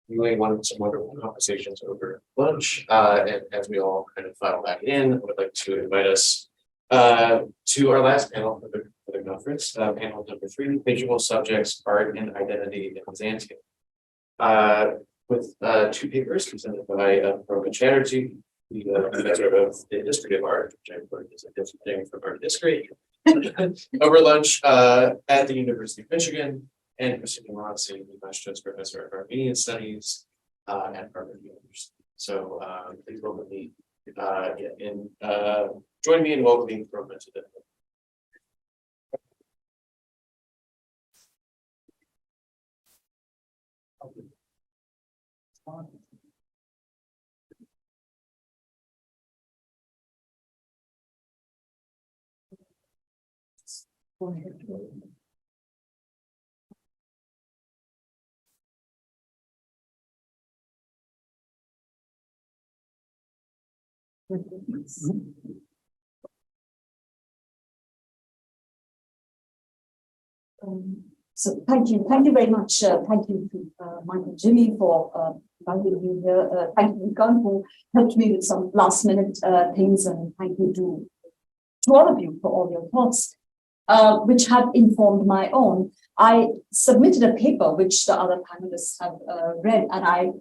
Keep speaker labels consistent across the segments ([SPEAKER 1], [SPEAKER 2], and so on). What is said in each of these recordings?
[SPEAKER 1] really wanted some wonderful conversations over lunch. And as we all kind of file back in, I would like to invite us to our last panel for the conference, panel number 3, Visual Subjects, Art and Identity in Byzantium. With 2 papers presented by Rome Chatterjee, the professor of the history of art, which I learned is a different thing from art history, over lunch at the University of Michigan, and Christina Rossi, the Master's Professor of Armenian Studies at Harvard University. So please welcome me join me in welcoming Rome to the
[SPEAKER 2] So thank you very much. Thank you to Michael Jimmy for inviting me here. Thank you, Gun, who helped me with some last minute things, and thank you to all of you for all your thoughts, which have informed my own. I submitted a paper which the other panelists have read, and I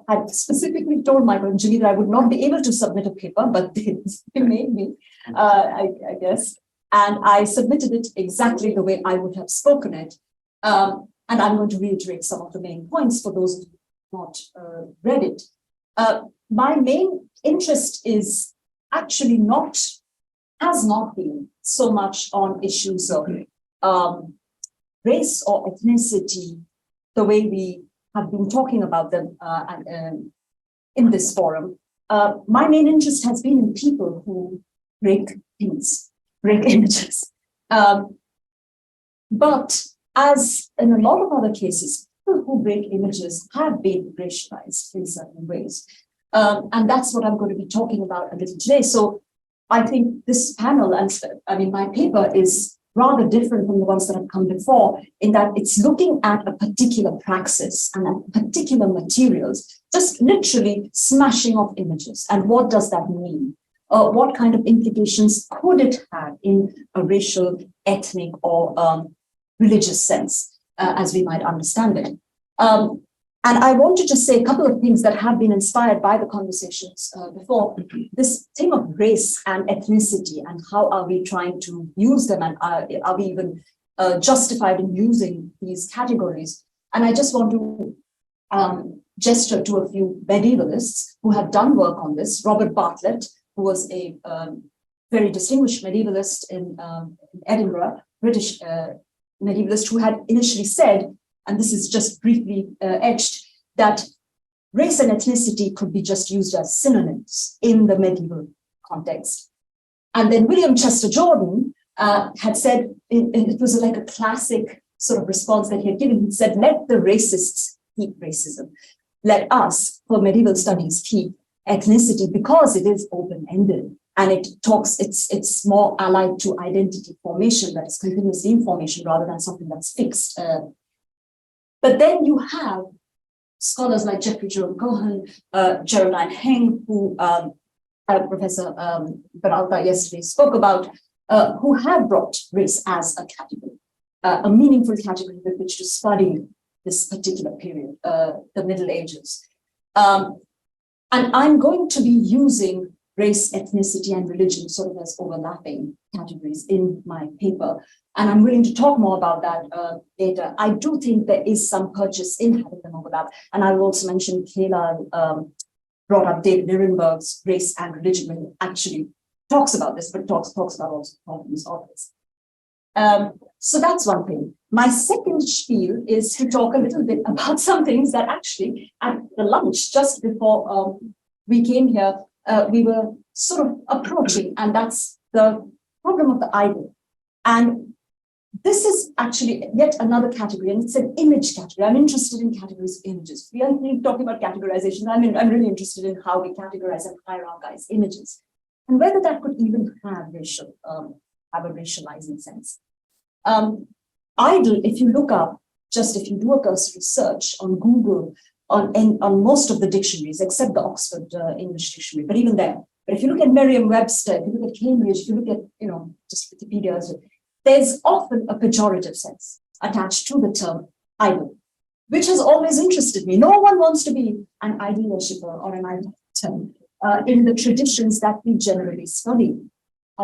[SPEAKER 2] had specifically told Michael and Jimmy that I would not be able to submit a paper, but they made me, I guess. And I submitted it exactly the way I would have spoken it. And I'm going to reiterate some of the main points for those who have not read it. My main interest is actually has not been so much on issues of race or ethnicity, the way we have been talking about them in this forum. My main interest has been in people who break things, break images. But as in a lot of other cases, people who break images have been racialized in certain ways. And that's what I'm going to be talking about a little today. So I think this panel, my paper is rather different from the ones that have come before, in that it's looking at a particular praxis and at particular materials, just literally smashing off images. And what does that mean? What kind of implications could it have in a racial, ethnic, or religious sense, as we might understand it? And I want to just say a couple of things that have been inspired by the conversations before. This theme of race and ethnicity, and how are we trying to use them, and are we even justified in using these categories? And I just want to gesture to a few medievalists who have done work on this. Robert Bartlett, who was a very distinguished medievalist in Edinburgh, British medievalist, who had initially said, and this is just briefly etched, that race and ethnicity could be just used as synonyms in the medieval context. And then William Chester Jordan had said, it was like a classic sort of response that he had given. He said, let the racists keep racism. Let us, for medieval studies, keep ethnicity, because it is open-ended. And it's more allied to identity formation, that is continuously information rather than something that's fixed. But then you have scholars like Jeffrey Jerome Cohen, Geraldine Heng, who Professor Peralta yesterday spoke about, who have brought race as a category, a meaningful category with which to study this particular period, the Middle Ages. And I'm going to be using race, ethnicity, and religion sort of as overlapping categories in my paper. And I'm willing to talk more about that later. I do think there is some purchase in having them overlap. And I will also mention Kayla brought up David Nirenberg's Race and Religion, when he actually talks about this, but talks about also problems of this. So that's one thing. My second spiel is to talk a little bit about some things that actually at the lunch just before we came here, we were sort of approaching, and that's the problem of the idol. And this is actually yet another category, and it's an image category. I'm interested in categories of images. We are talking about categorization. I'm really interested in how we categorize and hierarchize images, and whether that could even have a racializing sense. Idol, if you look up, if you do a cursory search on Google, on most of the dictionaries, except the Oxford English Dictionary, but even there. But if you look at Merriam-Webster, if you look at Cambridge, if you look at, just Wikipedia, there's often a pejorative sense attached to the term idol, which has always interested me. No one wants to be an idol worshipper or an idolater in the traditions that we generally study.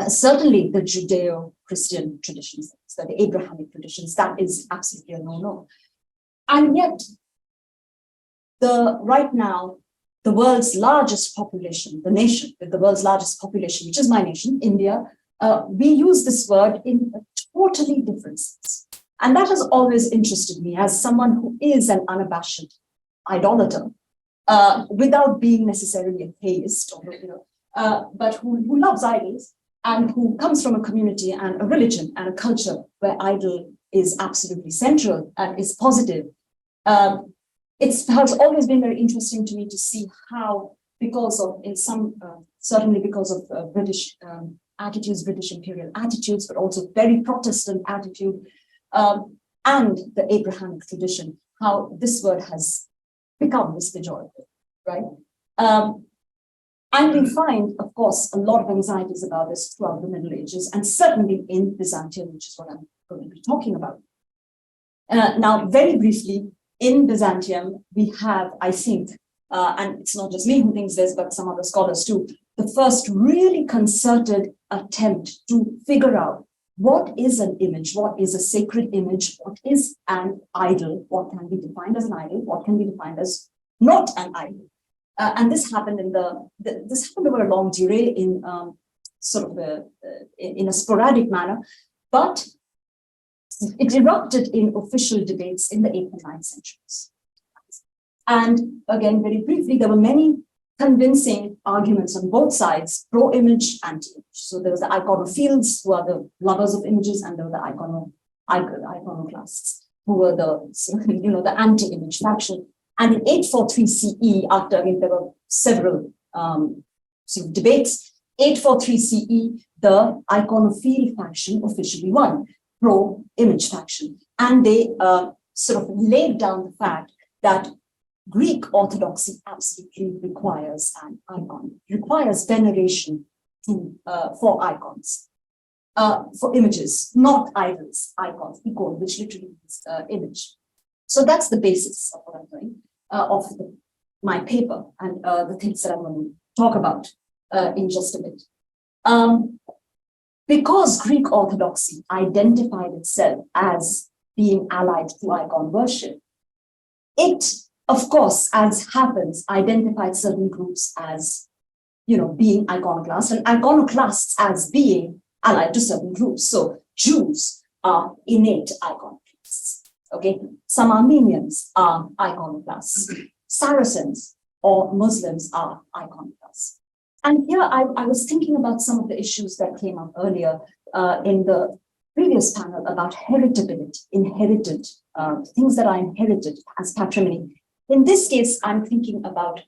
[SPEAKER 2] Certainly the Judeo-Christian traditions, so the Abrahamic traditions, that is absolutely a no-no. And yet, right now, the world's largest population, the nation with the world's largest population, which is my nation, India, we use this word in a totally different sense. And that has always interested me as someone who is an unabashed idolater, without being necessarily a theist, but who loves idols and who comes from a community and a religion and a culture where idol is absolutely central and is positive. It has always been very interesting to me to see how, certainly because of British attitudes, British imperial attitudes, but also very Protestant attitude, and the Abrahamic tradition, how this word has become this pejorative, right? And we find, of course, a lot of anxieties about this throughout the Middle Ages, and certainly in Byzantium, which is what I'm going to be talking about. Now, very briefly, in Byzantium, we have, I think, and it's not just me who thinks this, but some other scholars too, the first really concerted attempt to figure out what is an image, what is a sacred image, what is an idol, what can be defined as an idol, what can be defined as not an idol. And this happened over a long durée in in a sporadic manner, but it erupted in official debates in the 8th and 9th centuries. And again, very briefly, there were many convincing arguments on both sides, pro-image, anti-image. So there was the iconophiles, who are the lovers of images, and there were the iconoclasts, who were the anti-image faction. And in 843 CE, after there were several debates, 843 CE, the iconophile faction officially won, pro-image faction. And they laid down the fact that Greek orthodoxy absolutely requires an icon, requires veneration for icons, for images, not idols, icons, icon, which literally means image. So that's the basis of what I'm doing, my paper and the things that I'm going to talk about in just a bit. Because Greek orthodoxy identified itself as being allied to icon worship, it, of course, as happens, identified certain groups as, being iconoclasts, and iconoclasts as being allied to certain groups. So Jews are innate iconoclasts. Okay, some Armenians are iconoclasts. Saracens or Muslims are iconoclasts. And here I was thinking about some of the issues that came up earlier in the previous panel about heritability, inherited, things that are inherited as patrimony. In this case, I'm thinking about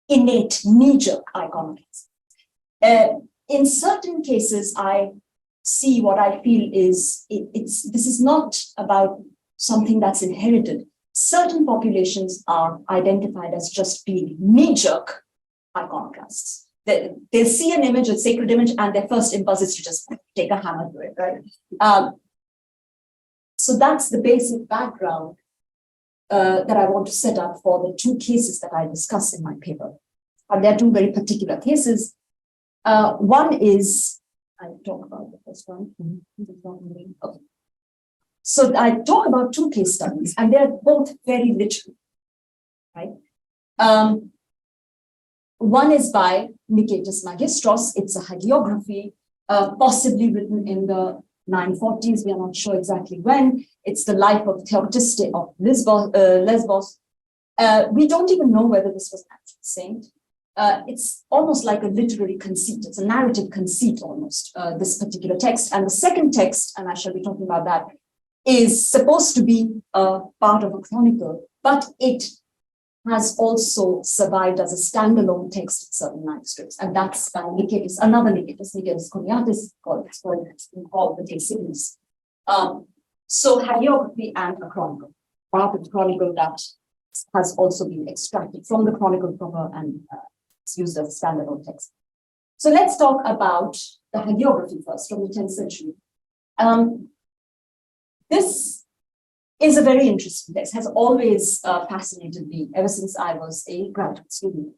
[SPEAKER 2] innate, knee-jerk iconoclasm. In certain cases, I see what I feel is, this is not about something that's inherited. Certain populations are identified as just being knee-jerk iconoclasts. They'll see an image, a sacred image, and their first impulse is to just take a hammer to it, right? So that's the basic background that I want to set up for the two cases that I discuss in my paper. And there are two very particular cases. One is, I'll talk about the first one. Okay. So I talk about two case studies, and they're both very literal, right? One is by Nicetas Magistros. It's a hagiography, possibly written in the 940s. We are not sure exactly when. It's the life of Theoctiste of Lesbos. We don't even know whether this was an actual saint. It's almost like a literary conceit. It's a narrative conceit almost, this particular text. And the second text, and I shall be talking about that, is supposed to be a part of a chronicle, but it has also survived as a standalone text in certain manuscripts. And that's by Nicetas, another Nicetas Choniatis, called the Tacitus. So hagiography and a chronicle, part of the chronicle that has also been extracted from the chronicle proper and it's used as a standalone text. So let's talk about the hagiography first from the 10th century. This is a very interesting text, has always fascinated me ever since I was a graduate student.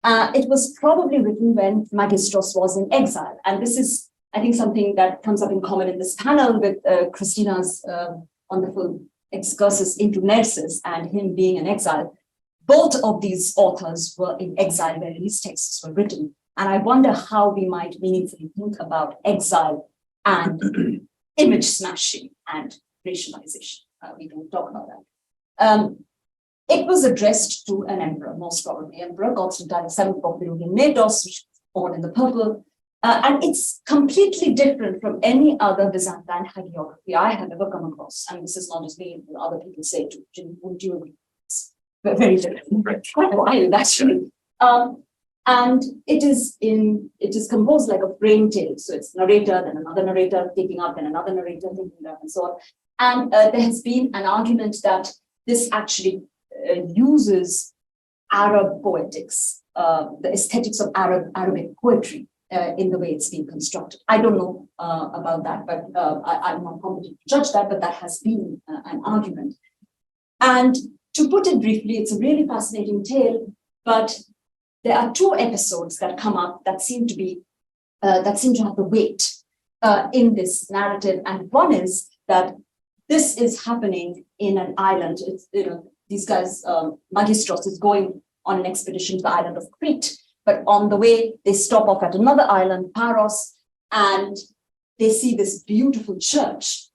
[SPEAKER 2] It was probably written when Magistros was in exile. And this is, I think, something that comes up in common in this panel with Christina's wonderful excursus into Nerses and him being in exile. Both of these authors were in exile where these texts were written. And I wonder how we might meaningfully think about exile and image smashing and racialization. We don't talk about that. It was addressed to an emperor, most probably Emperor Constantine VII of Byzantium, which was born in the purple. And it's completely different from any other Byzantine hagiography I have ever come across. And this is not just me, other people say too. Would you agree? It's very different, quite wild actually. And it is composed like a frame tale. So it's narrator, then another narrator taking up, then another narrator taking up, and so on. And there has been an argument that this actually uses Arab poetics, the aesthetics of Arabic poetry in the way it's being constructed. I don't know about that, but I'm not competent to judge that, but that has been an argument. And to put it briefly, it's a really fascinating tale, but there are two episodes that come up that seem to have the weight in this narrative. And one is that this is happening in an island. It's, these guys, Magistros is going on an expedition to the island of Crete, but on the way they stop off at another island, Paros, and they see this beautiful church.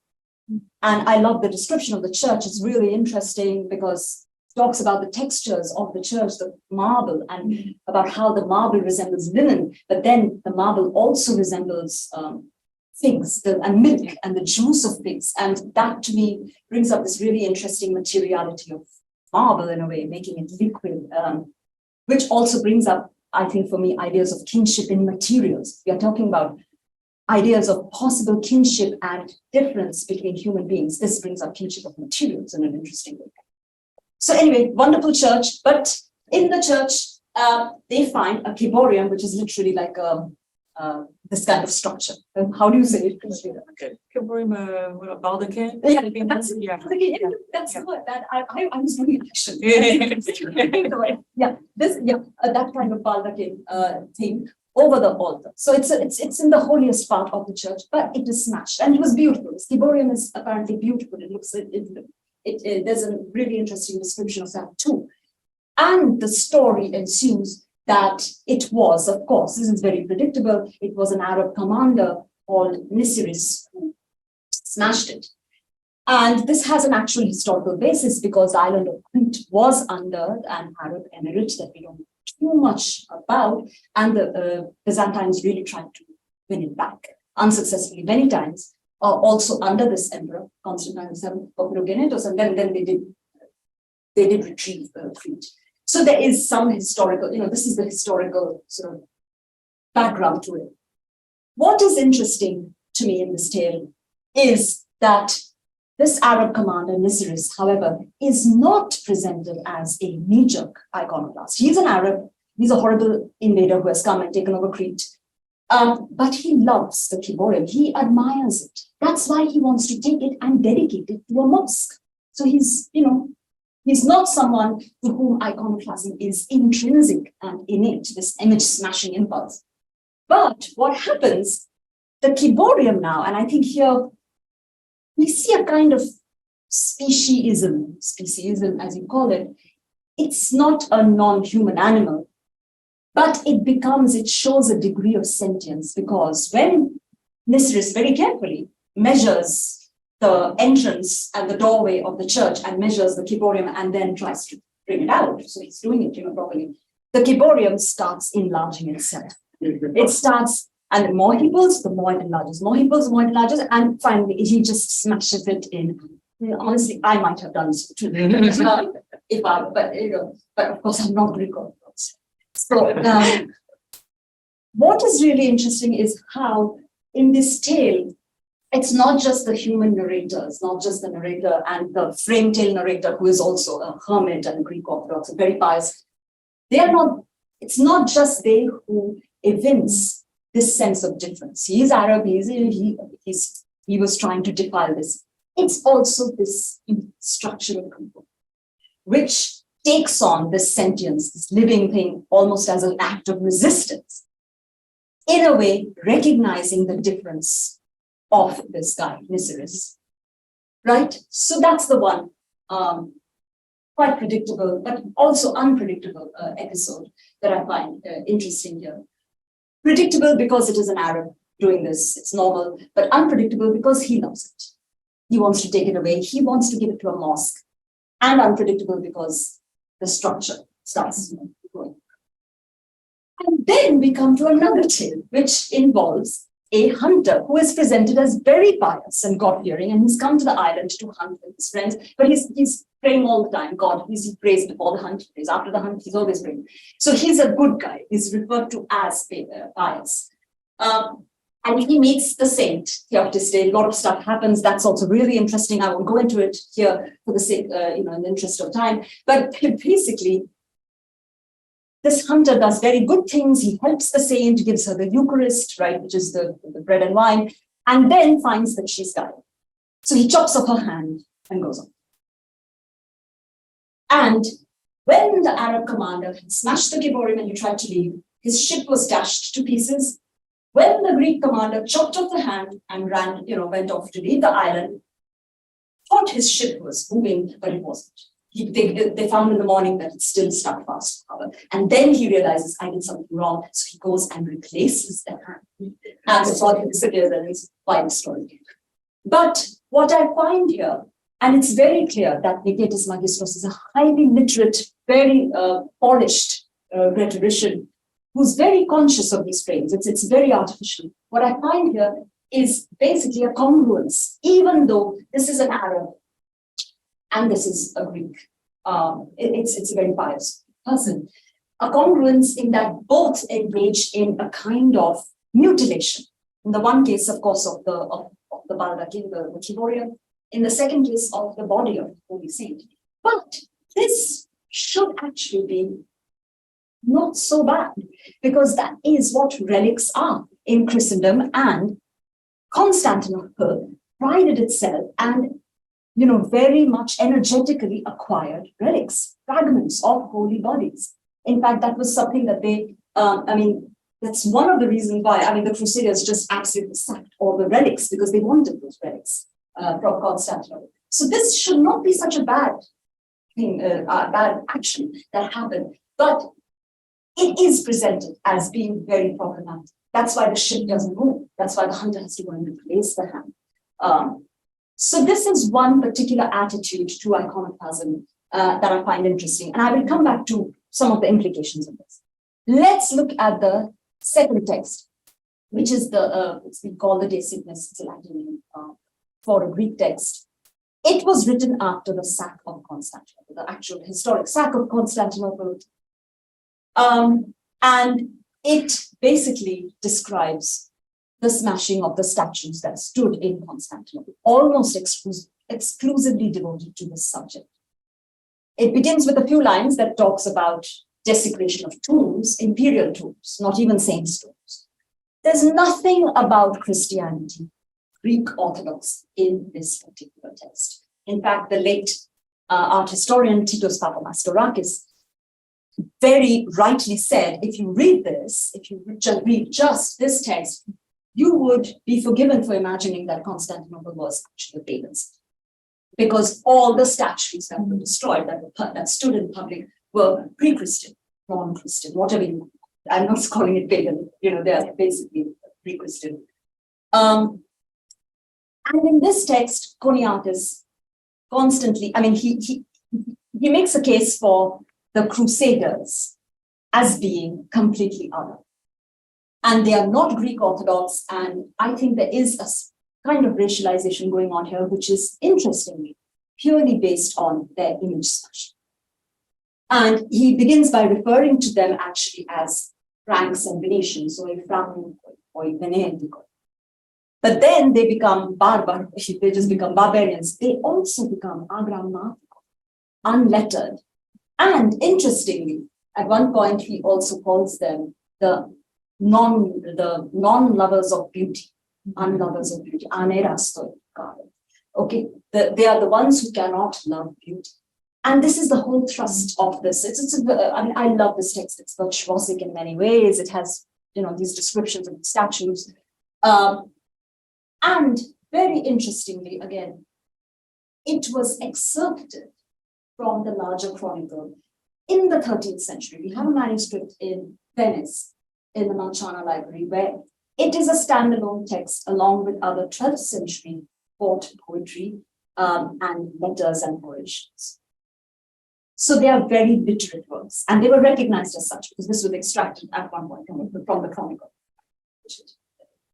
[SPEAKER 2] And I love the description of the church. It's really interesting because it talks about the textures of the church, the marble, and about how the marble resembles linen, but then the marble also resembles figs and milk and the juice of figs. And that to me brings up this really interesting materiality of marble in a way, making it liquid, which also brings up, I think for me, ideas of kinship in materials. We are talking about ideas of possible kinship and difference between human beings. This brings up kinship of materials in an interesting way. So anyway, wonderful church, but in the church, they find a kiborium, which is literally like this kind of structure. How do you say it?
[SPEAKER 3] Okay. Kiborium, baldachin?
[SPEAKER 2] Yeah, that's the word that I was doing actually. That kind of baldachin thing over the altar. So it's in the holiest part of the church, but it is smashed, and it was beautiful. This kiborium is apparently beautiful. It looks there's a really interesting description of that too. And the story ensues that it was, of course, this is very predictable, it was an Arab commander called Nisiris who smashed it. And this has an actual historical basis because the island of Crete was under an Arab emirate that we don't know too much about, and the Byzantines really tried to win it back unsuccessfully many times, also under this emperor, Constantine VII of Byzantium, and then they did retrieve Crete. So there is some historical, this is the historical sort of background to it. What is interesting to me in this tale is that this Arab commander, Nisiris, however, is not presented as a knee-jerk iconoclast. He's an Arab, he's a horrible invader who has come and taken over Crete. But he loves the kiborium, he admires it. That's why he wants to take it and dedicate it to a mosque. So he's not someone to whom iconoclasm is intrinsic and innate, this image smashing impulse. But what happens, the kiborium now, and I think here we see a kind of speciesism as you call it. It's not a non-human animal, but it shows a degree of sentience because when Nisiris very carefully measures the entrance and the doorway of the church and measures the kiborium and then tries to bring it out. So he's doing it, properly. The kiborium starts enlarging itself. It starts, and the more he pulls, the more it enlarges. More he pulls, the more it enlarges, and finally he just smashes it in. Honestly, I might have done so too. But of course I'm not Greek Orthodox. So what is really interesting is how in this tale, it's not just the human narrator, it's not just the narrator and the frame-tail narrator who is also a hermit and Greek Orthodox, very pious. They are not, it's not just they who evince this sense of difference. He is Arab, he was trying to defy this. It's also this structural component, which takes on this sentience, this living thing, almost as an act of resistance. In a way, recognizing the difference of this guy, Niceris, right? So that's the one quite predictable, but also unpredictable episode that I find interesting here. Predictable because it is an Arab doing this, it's normal, but unpredictable because he loves it. He wants to take it away, he wants to give it to a mosque, and unpredictable because the structure starts going. And then we come to another tale, which involves a hunter who is presented as very pious and God-fearing, and he's come to the island to hunt with his friends, but he's praying all the time. God, he prays before the hunt, he prays after the hunt, he's always praying. So he's a good guy, he's referred to as pious. And he meets the saint, Theoctiste. A lot of stuff happens. That's also really interesting. I won't go into it here for the sake, in the interest of time. But basically, this hunter does very good things. He helps the saint, gives her the Eucharist, right, which is the bread and wine, and then finds that she's dying. So he chops off her hand and goes on. And when the Arab commander had smashed the Giborim and he tried to leave, his ship was dashed to pieces. When the Greek commander chopped off the hand and ran, went off to leave the island, thought his ship was moving, but it wasn't. They found in the morning that it's still stuck fast. And then he realizes, I did something wrong. So he goes and replaces the hand. And the body disappears, and it's quite a story. But what I find here, and it's very clear that Nicetis Magistros is a highly literate, very polished rhetorician who's very conscious of these frames. It's very artificial. What I find here is basically a congruence, even though this is an Arab and this is a Greek. It's a very pious person. A congruence in that both engage in a kind of mutilation. In the one case, of course, of the Baldakin, the Kiboria. In the second case, of the body of the Holy Saint. But this should actually be not so bad, because that is what relics are in Christendom, and Constantinople prided itself and very much energetically acquired relics, fragments of holy bodies. In fact, that was something that they, that's one of the reasons why, the Crusaders just absolutely sacked all the relics because they wanted those relics from Constantinople. So this should not be such a bad thing, bad action that happened. But it is presented as being very problematic. That's why the ship doesn't move. That's why the hunter has to go and replace the hand. So this is one particular attitude to iconoclasm that I find interesting. And I will come back to some of the implications of this. Let's look at the second text, which is we call the De Signis, it's a Latin name for a Greek text. It was written after the sack of Constantinople, the actual historic sack of Constantinople. And it basically describes the smashing of the statues that stood in Constantinople, almost exclusively devoted to this subject. It begins with a few lines that talks about desecration of tombs, imperial tombs, not even saints' tombs. There's nothing about Christianity, Greek Orthodox, in this particular text. In fact, the late art historian Titus Papamastakis very rightly said, if you read this, if you read just this text, you would be forgiven for imagining that Constantinople was actually a pagan city. Because all the statues that were destroyed, that stood in public, were pre-Christian, non-Christian, whatever you want. I'm not calling it pagan, they're basically pre-Christian. And in this text, Choniates constantly, he makes a case for the Crusaders as being completely other. And they are not Greek Orthodox, and I think there is a kind of racialization going on here, which is interestingly purely based on their image smashing. And he begins by referring to them actually as Franks and Venetians, or Franco, or Venetico. But then they become barbar, they just become barbarians. They also become agrammatic, unlettered. And interestingly, at one point, he also calls them the non-lovers of beauty, unlovers of beauty, anerasto. Okay, they are the ones who cannot love beauty. And this is the whole thrust of this. I love this text. It's virtuosic in many ways. It has, these descriptions of the statues. And very interestingly, again, it was excerpted from the larger chronicle in the 13th century. We have a manuscript in Venice, in the Malciana Library, where it is a standalone text along with other 12th century court poetry and letters and orations. So they are very literate works, and they were recognized as such because this was extracted at one point from the chronicle, which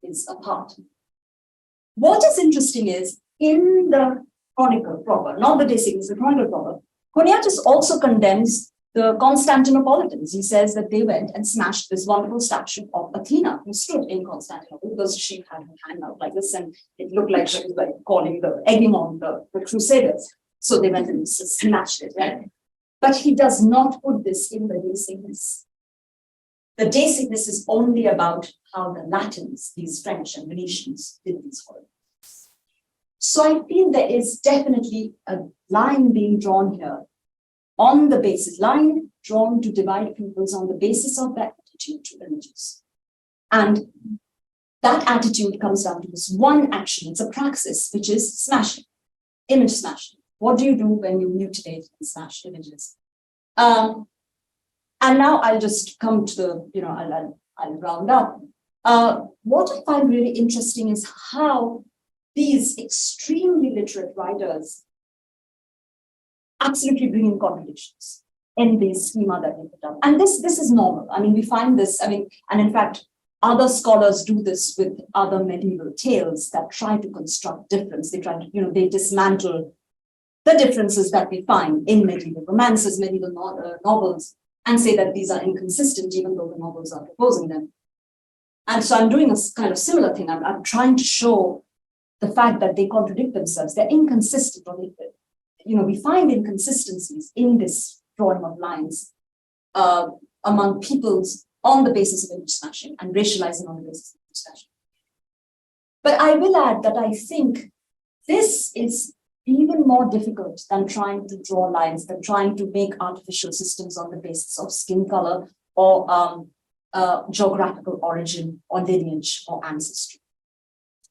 [SPEAKER 2] is a part. What is interesting is in the chronicle proper, not the Tacitus, the chronicle proper, Choniatus also condemns the Constantinopolitans. He says that they went and smashed this wonderful statue of Athena, who stood in Constantinople because she had her hand out like this, and it looked like she was like calling the egging on the Crusaders. So they went and smashed it, right? But he does not put this in the De Signis. The De Signis is only about how the Latins, these French and Venetians, did these horrors. So I feel there is definitely a line being drawn here on the basis, line drawn to divide peoples on the basis of that attitude to images. And that attitude comes down to this one action. It's a praxis, which is smashing, image smashing. What do you do when you mutilate and smash images? And now I'll just come to the, I'll round up. What I find really interesting is how these extremely literate writers absolutely bring in contradictions in the schema that they put up. And this is normal. I mean, we find this, and in fact, other scholars do this with other medieval tales that try to construct difference. They try to, they dismantle the differences that we find in medieval romances, medieval novels, and say that these are inconsistent, even though the novels are proposing them. And so I'm doing a kind of similar thing. I'm trying to show the fact that they contradict themselves. They're inconsistent. We find inconsistencies in this drawing of lines among peoples on the basis of image smashing and racializing on the basis of image smashing. But I will add that I think this is even more difficult than trying to draw lines, than trying to make artificial systems on the basis of skin color or geographical origin or lineage or ancestry.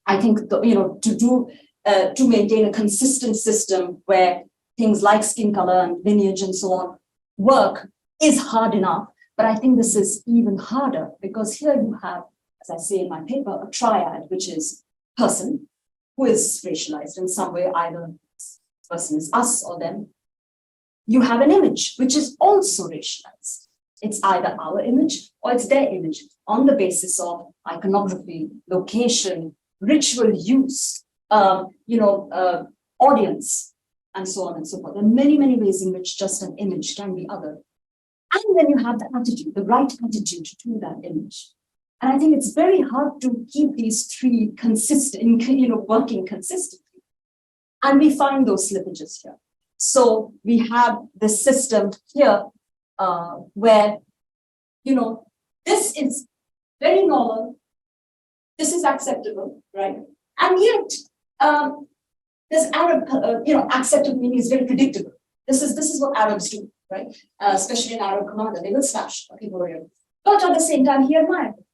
[SPEAKER 2] I think to maintain a consistent system where things like skin color and lineage and so on work is hard enough. But I think this is even harder because here you have, as I say in my paper, a triad, which is person, who is racialized in some way, either this person is us or them. You have an image, which is also racialized. It's either our image or it's their image on the basis of iconography, location, ritual use, audience, and so on and so forth. There are many, many ways in which just an image can be other. And then you have the attitude, the right attitude to that image. And I think it's very hard to keep these three consistent, working consistently. And we find those slippages here. So we have this system here where, this is very normal. This is acceptable, right? And yet, this Arab, acceptable meaning is very predictable. This is what Arabs do, right? Especially in Arab commander, they will smash a warrior. But at the same time, he admired it.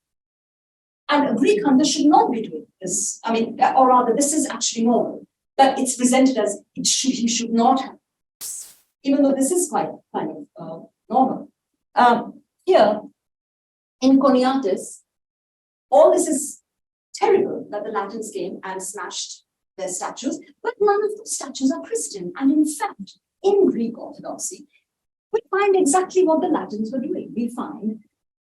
[SPEAKER 2] And a Greek hunter should not be doing this. Or rather, this is actually normal. But it's presented as he should not have, even though this is quite kind of normal. Here, in Choniatus, all this is terrible that the Latins came and smashed their statues, but none of those statues are Christian. And in fact, in Greek Orthodoxy, we find exactly what the Latins were doing. We find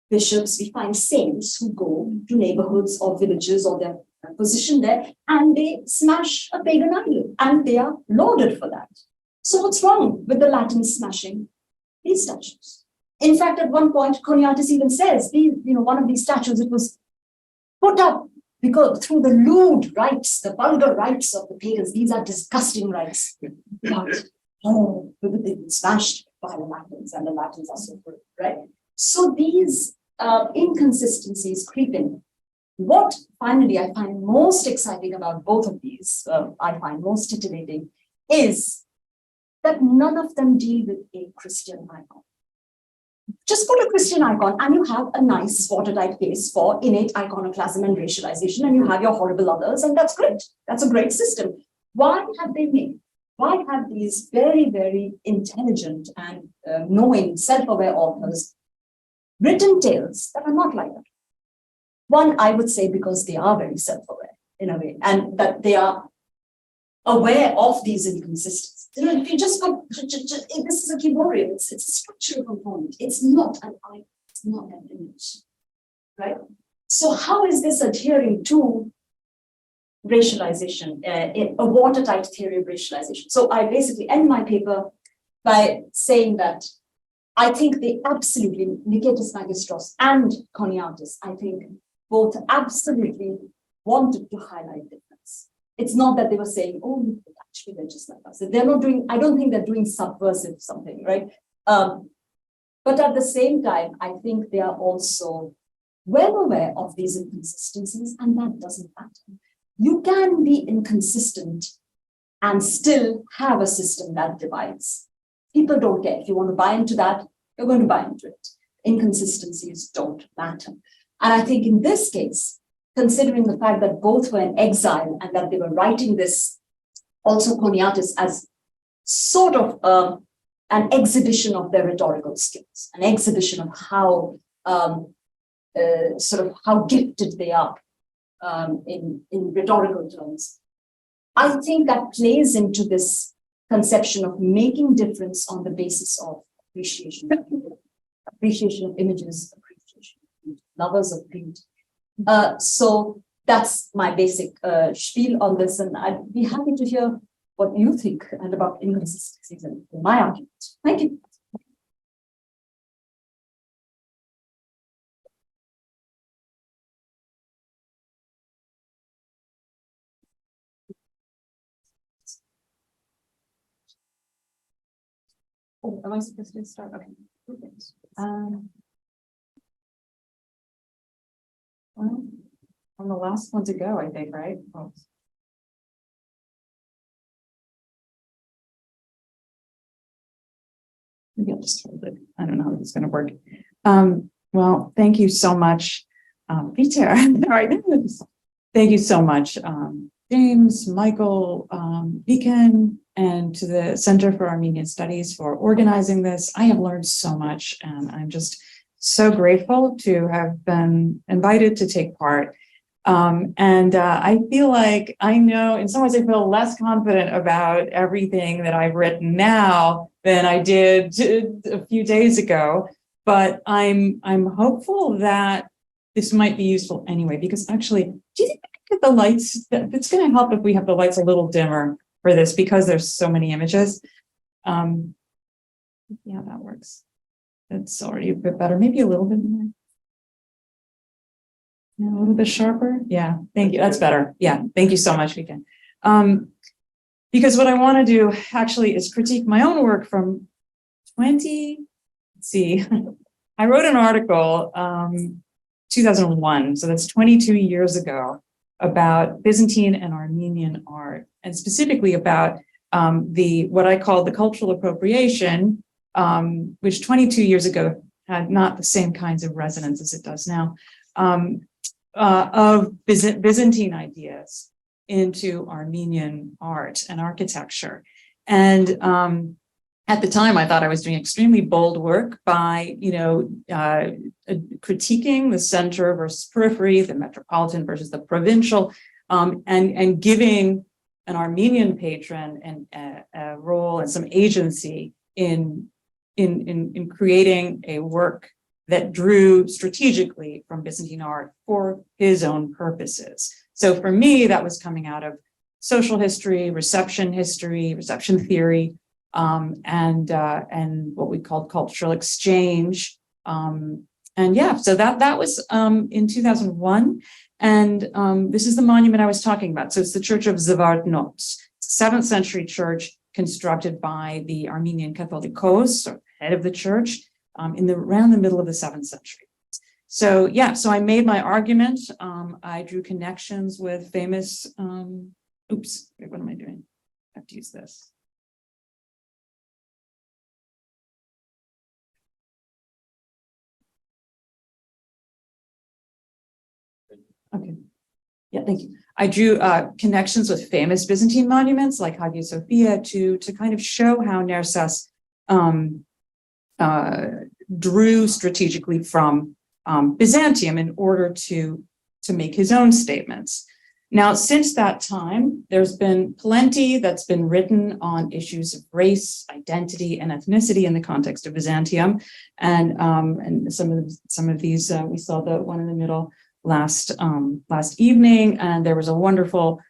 [SPEAKER 2] bishops, we find saints who go to neighborhoods or villages or their position there, and they smash a pagan idol, and they are lauded for that. So what's wrong with the Latins smashing these statues? In fact, at one point, Choniatus even says, one of these statues, it was put up because through the lewd rites, the vulgar rites of the pagans, these are disgusting rites. But, oh, they've been smashed by the Latins, and the Latins are so good, right? So these inconsistencies creep in. What finally I find most exciting about both of these, I find most titillating, is that none of them deal with a Christian icon. Just put a Christian icon and you have a nice watertight case for innate iconoclasm and racialization, and you have your horrible others, and that's great. That's a great system. Why have these very, very intelligent and knowing, self-aware authors written tales that are not like that? One, I would say because they are very self-aware in a way, and that they are aware of these inconsistencies. You know, if you just go, this is a keyboard, it's a structural component. It's not an icon, it's not an image, right? So how is this adhering to racialization, a watertight theory of racialization? So I basically end my paper by saying that I think they absolutely, Niketas Magistros and Choniatis, I think both absolutely wanted to highlight difference. It's not that they were saying, oh, actually they're just like us. They're not doing, I don't think they're doing subversive something, right? But at the same time, I think they are also well aware of these inconsistencies, and that doesn't matter. You can be inconsistent and still have a system that divides. People don't care. If you want to buy into that, you're going to buy into it. Inconsistencies don't matter. And I think in this case, considering the fact that both were in exile and that they were writing this, also Choniatis, as sort of an exhibition of their rhetorical skills, an exhibition of how sort of how gifted they are in rhetorical terms. I think that plays into this conception of making difference on the basis of appreciation of images, appreciation of lovers of beauty. So that's my basic spiel on this, and I'd be happy to hear what you think and about inconsistencies in my argument. Thank you. Oh, am I supposed to start? Okay.
[SPEAKER 3] Well, I'm the last one to go, I think, right? Oh. Maybe I'll just hold it. I don't know how this is going to work. Well, thank you so much, Peter. All right. Thank you so much, James, Michael, Beacon, and to the Center for Armenian Studies for organizing this. I have learned so much, and I'm just so grateful to have been invited to take part. I feel like I know, in some ways I feel less confident about everything that I've written now than I did a few days ago, but I'm hopeful that this might be useful anyway, because actually, do you think we can get the lights, it's going to help if we have the lights a little dimmer for this, because there's so many images. Yeah, that works. It's already a bit better, maybe a little bit more. Yeah, a little bit sharper. Yeah, thank you. That's better. Yeah, thank you so much, Beacon. Because what I want to do actually is critique my own work from let's see, I wrote an article 2001, so that's 22 years ago, about Byzantine and Armenian art, and specifically about what I call the cultural appropriation, which 22 years ago had not the same kinds of resonance as it does now, of Byzantine ideas into Armenian art and architecture. And at the time, I thought I was doing extremely bold work by, critiquing the center versus periphery, the metropolitan versus the provincial, and giving an Armenian patron a role and some agency in creating a work that drew strategically from Byzantine art for his own purposes. So for me, that was coming out of social history, reception theory, and what we called cultural exchange. And yeah, so that was in 2001. And this is the monument I was talking about. So it's the Church of Zvartnots, 7th century church constructed by the Armenian Catholicos, or head of the church, around the middle of the 7th century. So yeah, so I made my argument. I drew connections with famous, oops, wait, what am I doing? I have to use this. Okay. Yeah, thank you. I drew connections with famous Byzantine monuments like Hagia Sophia to kind of show how Nerses drew strategically from Byzantium in order to make his own statements. Now, since that time, there's been plenty that's been written on issues of race, identity, and ethnicity in the context of Byzantium, and some of these we saw the one in the middle last evening, and there was a wonderful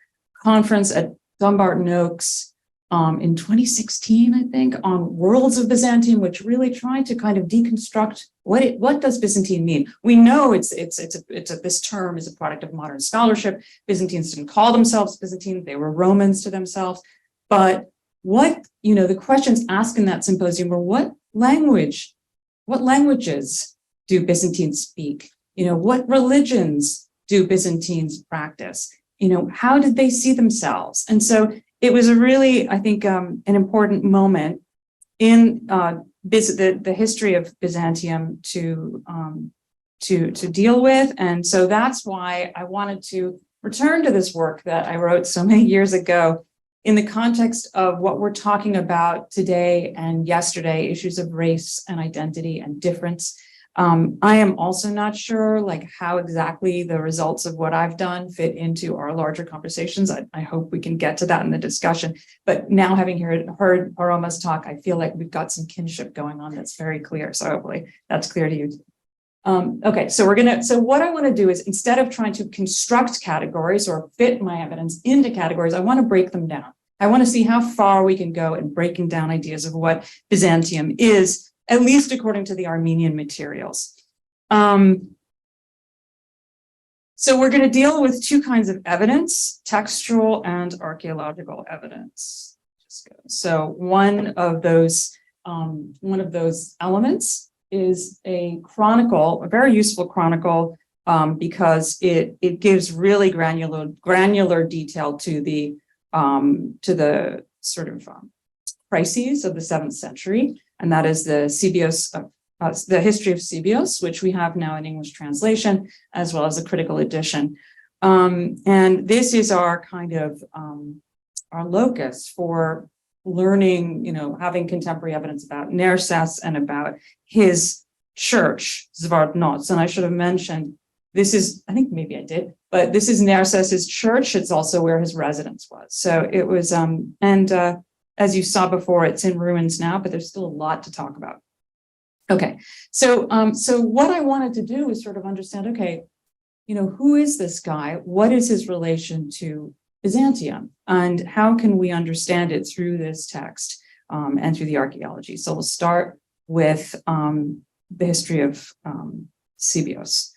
[SPEAKER 3] conference at Dumbarton Oaks in 2016, I think, on Worlds of Byzantium, which really tried to kind of deconstruct what does Byzantine mean. We know this term is a product of modern scholarship. Byzantines didn't call themselves Byzantine; they were Romans to themselves. But the questions asked in that symposium were what languages do Byzantines speak? What religions do Byzantines practice? How did they see themselves? And so it was a really, I think, an important moment in the history of Byzantium to deal with. And so that's why I wanted to return to this work that I wrote so many years ago in the context of what we're talking about today and yesterday, issues of race and identity and difference. I am also not sure how exactly the results of what I've done fit into our larger conversations. I hope we can get to that in the discussion. But now having heard Aroma's talk, I feel like we've got some kinship going on that's very clear. So hopefully that's clear to you. Okay, so what I want to do is instead of trying to construct categories or fit my evidence into categories, I want to break them down. I want to see how far we can go in breaking down ideas of what Byzantium is, at least according to the Armenian materials. So we're going to deal with two kinds of evidence, textual and archaeological evidence. So one of those elements is a chronicle, a very useful chronicle, because it gives really granular detail to the sort of crises of the 7th century. And that is the the history of Cebios, which we have now in English translation, as well as a critical edition. And this is our kind of our locus for learning, having contemporary evidence about Nerses and about his church, Zvartnots. And I should have mentioned, this is, I think maybe I did, but this is Nerses's church. It's also where his residence was. So it was, as you saw before, it's in ruins now, but there's still a lot to talk about. Okay, so what I wanted to do is sort of understand, okay, who is this guy? What is his relation to Byzantium? And how can we understand it through this text and through the archaeology? So we'll start with the history of Cebios.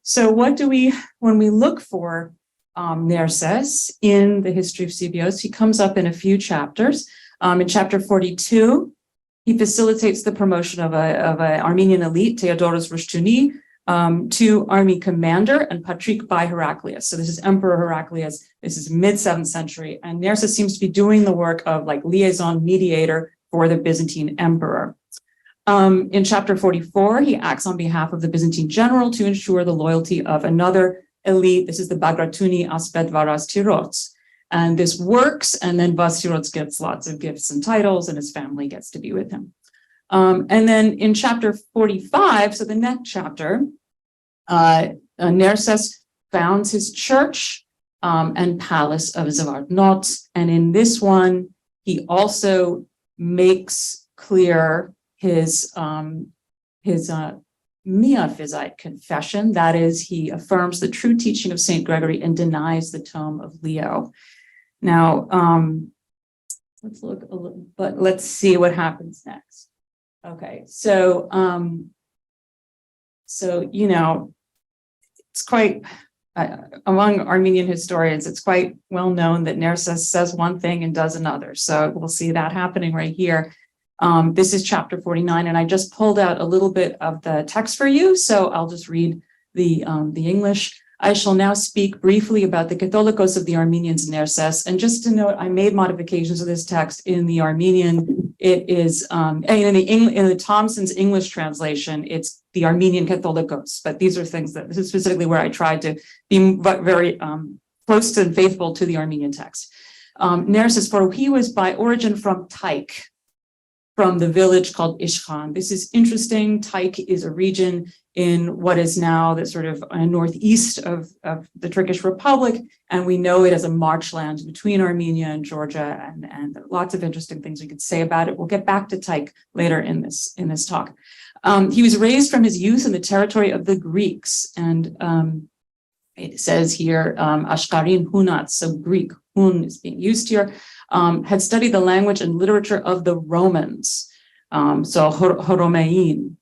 [SPEAKER 3] So when we look for Nerses in the history of Cebios, he comes up in a few chapters. In chapter 42, he facilitates the promotion of an Armenian elite, Theodoros Rushtuni, to army commander and Patrick by Heraclius. So this is Emperor Heraclius. This is mid-7th century. And Nerses seems to be doing the work of liaison mediator for the Byzantine emperor. In chapter 44, he acts on behalf of the Byzantine general to ensure the loyalty of another elite. This is the Bagratuni Aspet Varas Tirots. And this works, and then Vasirots gets lots of gifts and titles, and his family gets to be with him. And then in chapter 45, so the next chapter, Nerses founds his church and palace of Zvartnots. And in this one, he also makes clear his Miaphysite confession. That is, he affirms the true teaching of St. Gregory and denies the tome of Leo. Now, let's look a little, but let's see what happens next. Okay, so it's quite among Armenian historians, it's quite well known that Nerses says one thing and does another. So we'll see that happening right here. This is chapter 49, and I just pulled out a little bit of the text for you. So I'll just read the English. I shall now speak briefly about the Catholicos of the Armenians in Nerses. And just to note, I made modifications of this text in the Armenian. It is in the Thompson's English translation, it's the Armenian Catholicos. But these are things that this is specifically where I tried to be very close to and faithful to the Armenian text. Nerses, for he was by origin from Taik, from the village called Ishkhan. This is interesting. Taik is a region in what is now the sort of northeast of the Turkish Republic, and we know it as a marchland between Armenia and Georgia, and lots of interesting things we could say about it. We'll get back to Taik later in this talk. He was raised from his youth in the territory of the Greeks, and it says here, Ashkarin Hunat, so Greek, Hun is being used here, had studied the language and literature of the Romans, so Horomein,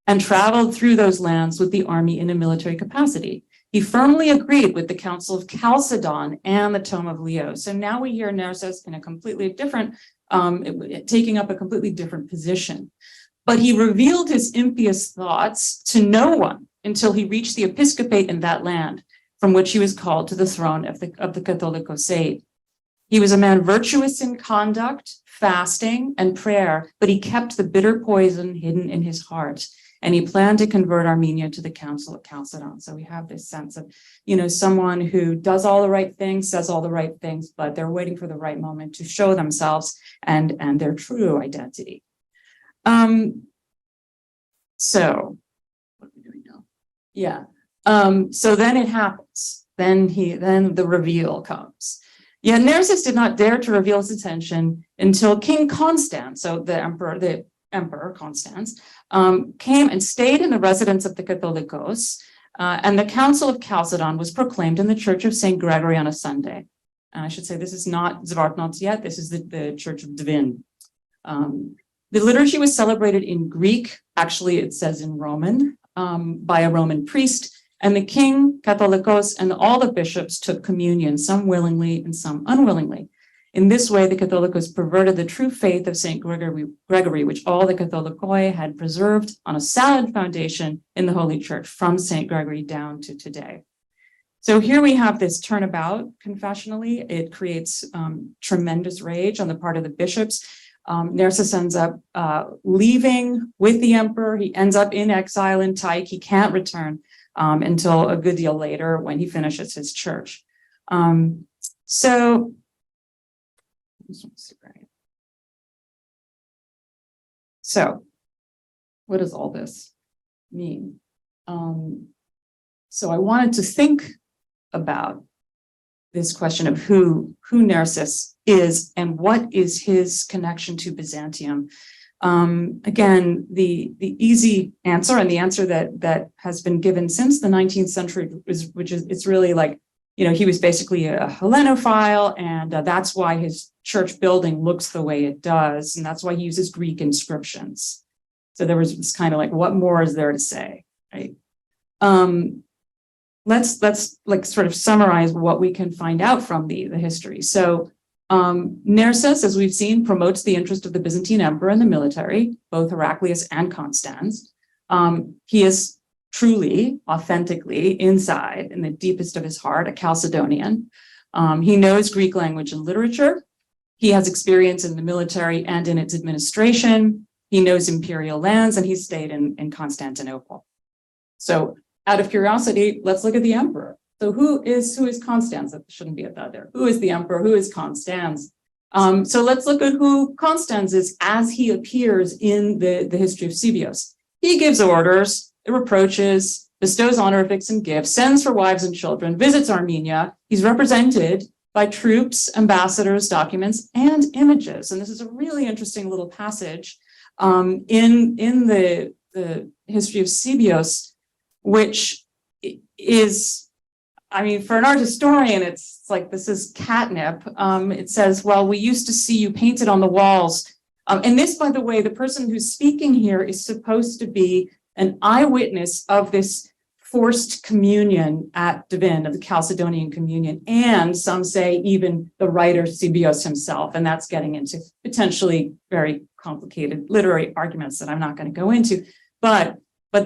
[SPEAKER 3] and traveled through those lands with the army in a military capacity. He firmly agreed with the Council of Chalcedon and the Tome of Leo. So now we hear Nerses in a completely different, taking up a completely different position. But he revealed his impious thoughts to no one until he reached the episcopate in that land, from which he was called to the throne of the Catholicosate. He was a man virtuous in conduct, fasting, and prayer, but he kept the bitter poison hidden in his heart. And he planned to convert Armenia to the Council of Chalcedon. So we have this sense of, someone who does all the right things, says all the right things, but they're waiting for the right moment to show themselves and their true identity. So what are we doing now? Yeah. So then it happens. Then the reveal comes. Yet Nerses did not dare to reveal his intention until King Constans, so the emperor Constans, came and stayed in the residence of the Catholicos, and the Council of Chalcedon was proclaimed in the Church of St. Gregory on a Sunday. And I should say this is not Zvartnots yet, this is the Church of Dvin. The liturgy was celebrated in Greek, actually it says in Roman, by a Roman priest, and the king, Catholicos, and all the bishops took communion, some willingly and some unwillingly. In this way, the Catholicos perverted the true faith of St. Gregory, which all the Catholicoi had preserved on a solid foundation in the Holy Church from St. Gregory down to today. So here we have this turnabout confessionally. It creates tremendous rage on the part of the bishops. Nerses ends up leaving with the emperor. He ends up in exile in Taik. He can't return until a good deal later when he finishes his church. So what does all this mean? So I wanted to think about this question of who Nerses is and what is his connection to Byzantium. Again, the easy answer, and the answer that has been given since the 19th century it's really like, he was basically a Hellenophile, and that's why his church building looks the way it does, and that's why he uses Greek inscriptions. So there was this kind of like, what more is there to say, right? Let's like sort of summarize what we can find out from the history. So Nerses, as we've seen, promotes the interest of the Byzantine emperor in the military, both Heraclius and Constans. He is truly, authentically, inside, in the deepest of his heart, a Chalcedonian. He knows Greek language and literature. He has experience in the military and in its administration. He knows imperial lands, and he stayed in Constantinople. So out of curiosity, let's look at the emperor. So who is Constans? That shouldn't be at that there. Who is the emperor? Who is Constans? So let's look at who Constans is as he appears in the history of Sibios. He gives orders, reproaches, bestows honorifics and gifts, sends for wives and children, visits Armenia. He's represented by troops, ambassadors, documents, and images. And this is a really interesting little passage in the history of Sibios, which is, I mean, for an art historian, it's like, this is catnip. It says, well, we used to see you painted on the walls. And this, by the way, the person who's speaking here is supposed to be an eyewitness of this forced communion at Devin of the Chalcedonian communion, and some say even the writer Cibios himself, and that's getting into potentially very complicated literary arguments that I'm not going to go into. But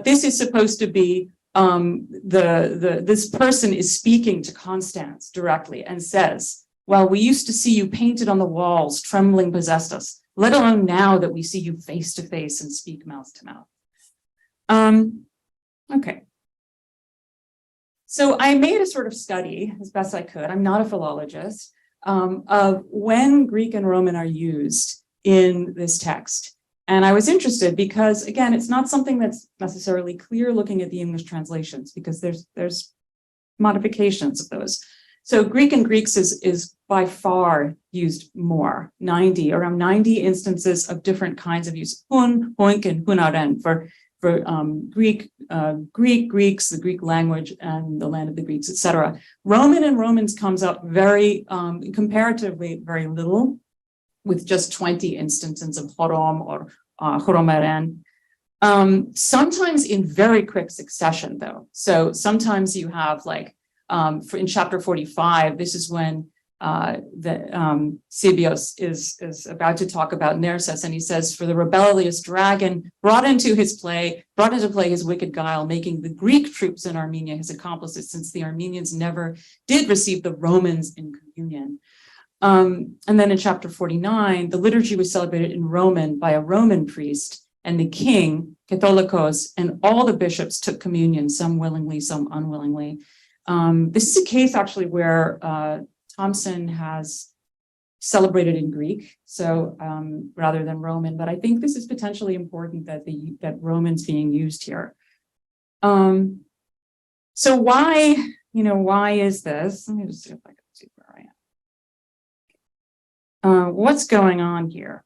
[SPEAKER 3] this is supposed to be this person is speaking to Constans directly and says, well, we used to see you painted on the walls, trembling possessed us, let alone now that we see you face to face and speak mouth to mouth. Okay. So I made a sort of study as best I could. I'm not a philologist, of when Greek and Roman are used in this text. And I was interested because, again, it's not something that's necessarily clear looking at the English translations, because there's modifications of those. So Greek and Greeks is by far used more, around 90 instances of different kinds of use. Hun, hoink, and hunaren for Greeks, the Greek language, and the land of the Greeks, etc. Roman and Romans comes up very comparatively very little, with just 20 instances of horom or horomeren. Sometimes in very quick succession, though. So sometimes you have like in chapter 45, this is when Cibios is about to talk about Nerses, and he says, for the rebellious dragon brought into play his wicked guile, making the Greek troops in Armenia his accomplices, since the Armenians never did receive the Romans in communion. And then in chapter 49, the liturgy was celebrated in Roman by a Roman priest, and the king, Catholicos, and all the bishops took communion, some willingly, some unwillingly. This is a case actually where Thompson has celebrated in Greek, so rather than Roman, but I think this is potentially important that Roman's being used here. So why is this? Let me just see if I can see where I am. What's going on here?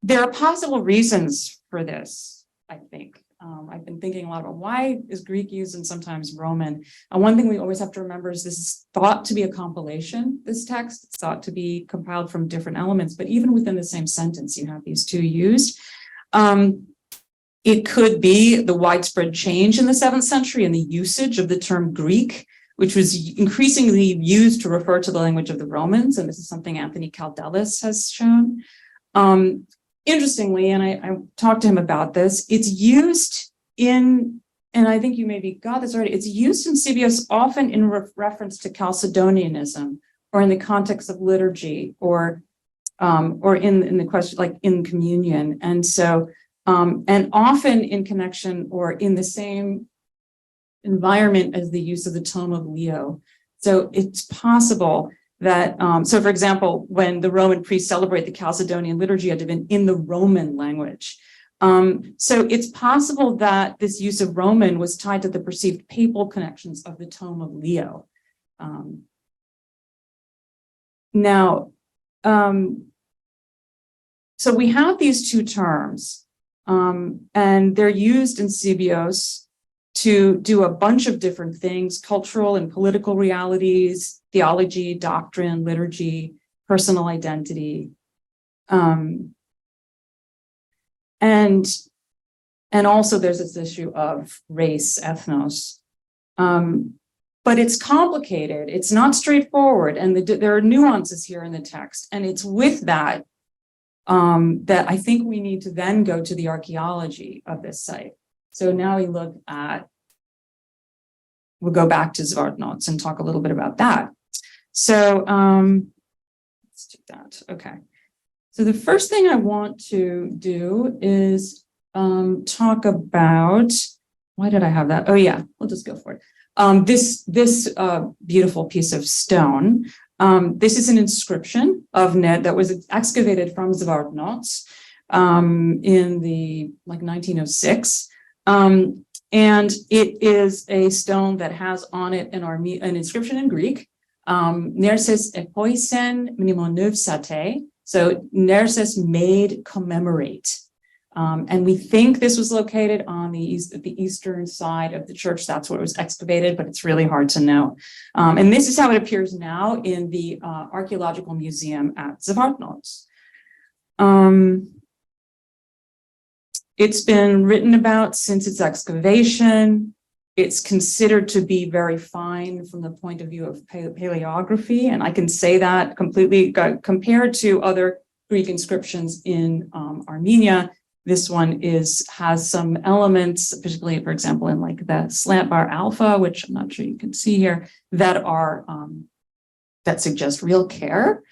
[SPEAKER 3] There are possible reasons for this, I think. I've been thinking a lot about why is Greek used and sometimes Roman. And one thing we always have to remember is this is thought to be a compilation, this text. It's thought to be compiled from different elements, but even within the same sentence, you have these two used. It could be the widespread change in the 7th century in the usage of the term Greek, which was increasingly used to refer to the language of the Romans. And this is something Anthony Caldelis has shown. Interestingly, and I talked to him about this, it's used in, and I think you maybe got this already, it's used in Cibios often in reference to Chalcedonianism, or in the context of liturgy, or in the question, like in communion. And so, and often in connection or in the same environment as the use of the tome of Leo. So it's possible that, so for example, when the Roman priests celebrate the Chalcedonian liturgy had been in the Roman language. So it's possible that this use of Roman was tied to the perceived papal connections of the tome of Leo. So we have these two terms, and they're used in Cibios to do a bunch of different things: cultural and political realities, theology, doctrine, liturgy, personal identity. And also there's this issue of race, ethnos. But it's complicated, it's not straightforward, and there are nuances here in the text. And it's with that that I think we need to then go to the archaeology of this site. So now we look at, we'll go back to Zvartnots and talk a little bit about that. So let's do that. Okay. So the first thing I want to do is talk about, why did I have that? Oh yeah, we'll just go for it. This beautiful piece of stone. This is an inscription of Ned that was excavated from Zvartnots in the 1906. And it is a stone that has on it an inscription in Greek, Nerses epoisen mnemonövsate. So Nerses made commemorate. And we think this was located on the eastern side of the church. That's where it was excavated, but it's really hard to know. And this is how it appears now in the Archaeological Museum at Zvartnots. It's been written about since its excavation. it's considered to be very fine from the point of view of paleography. And I can say that completely compared to other Greek inscriptions in Armenia. This one has some elements, particularly, for example, in like the slant bar alpha, which I'm not sure you can see here, that are that suggest real care.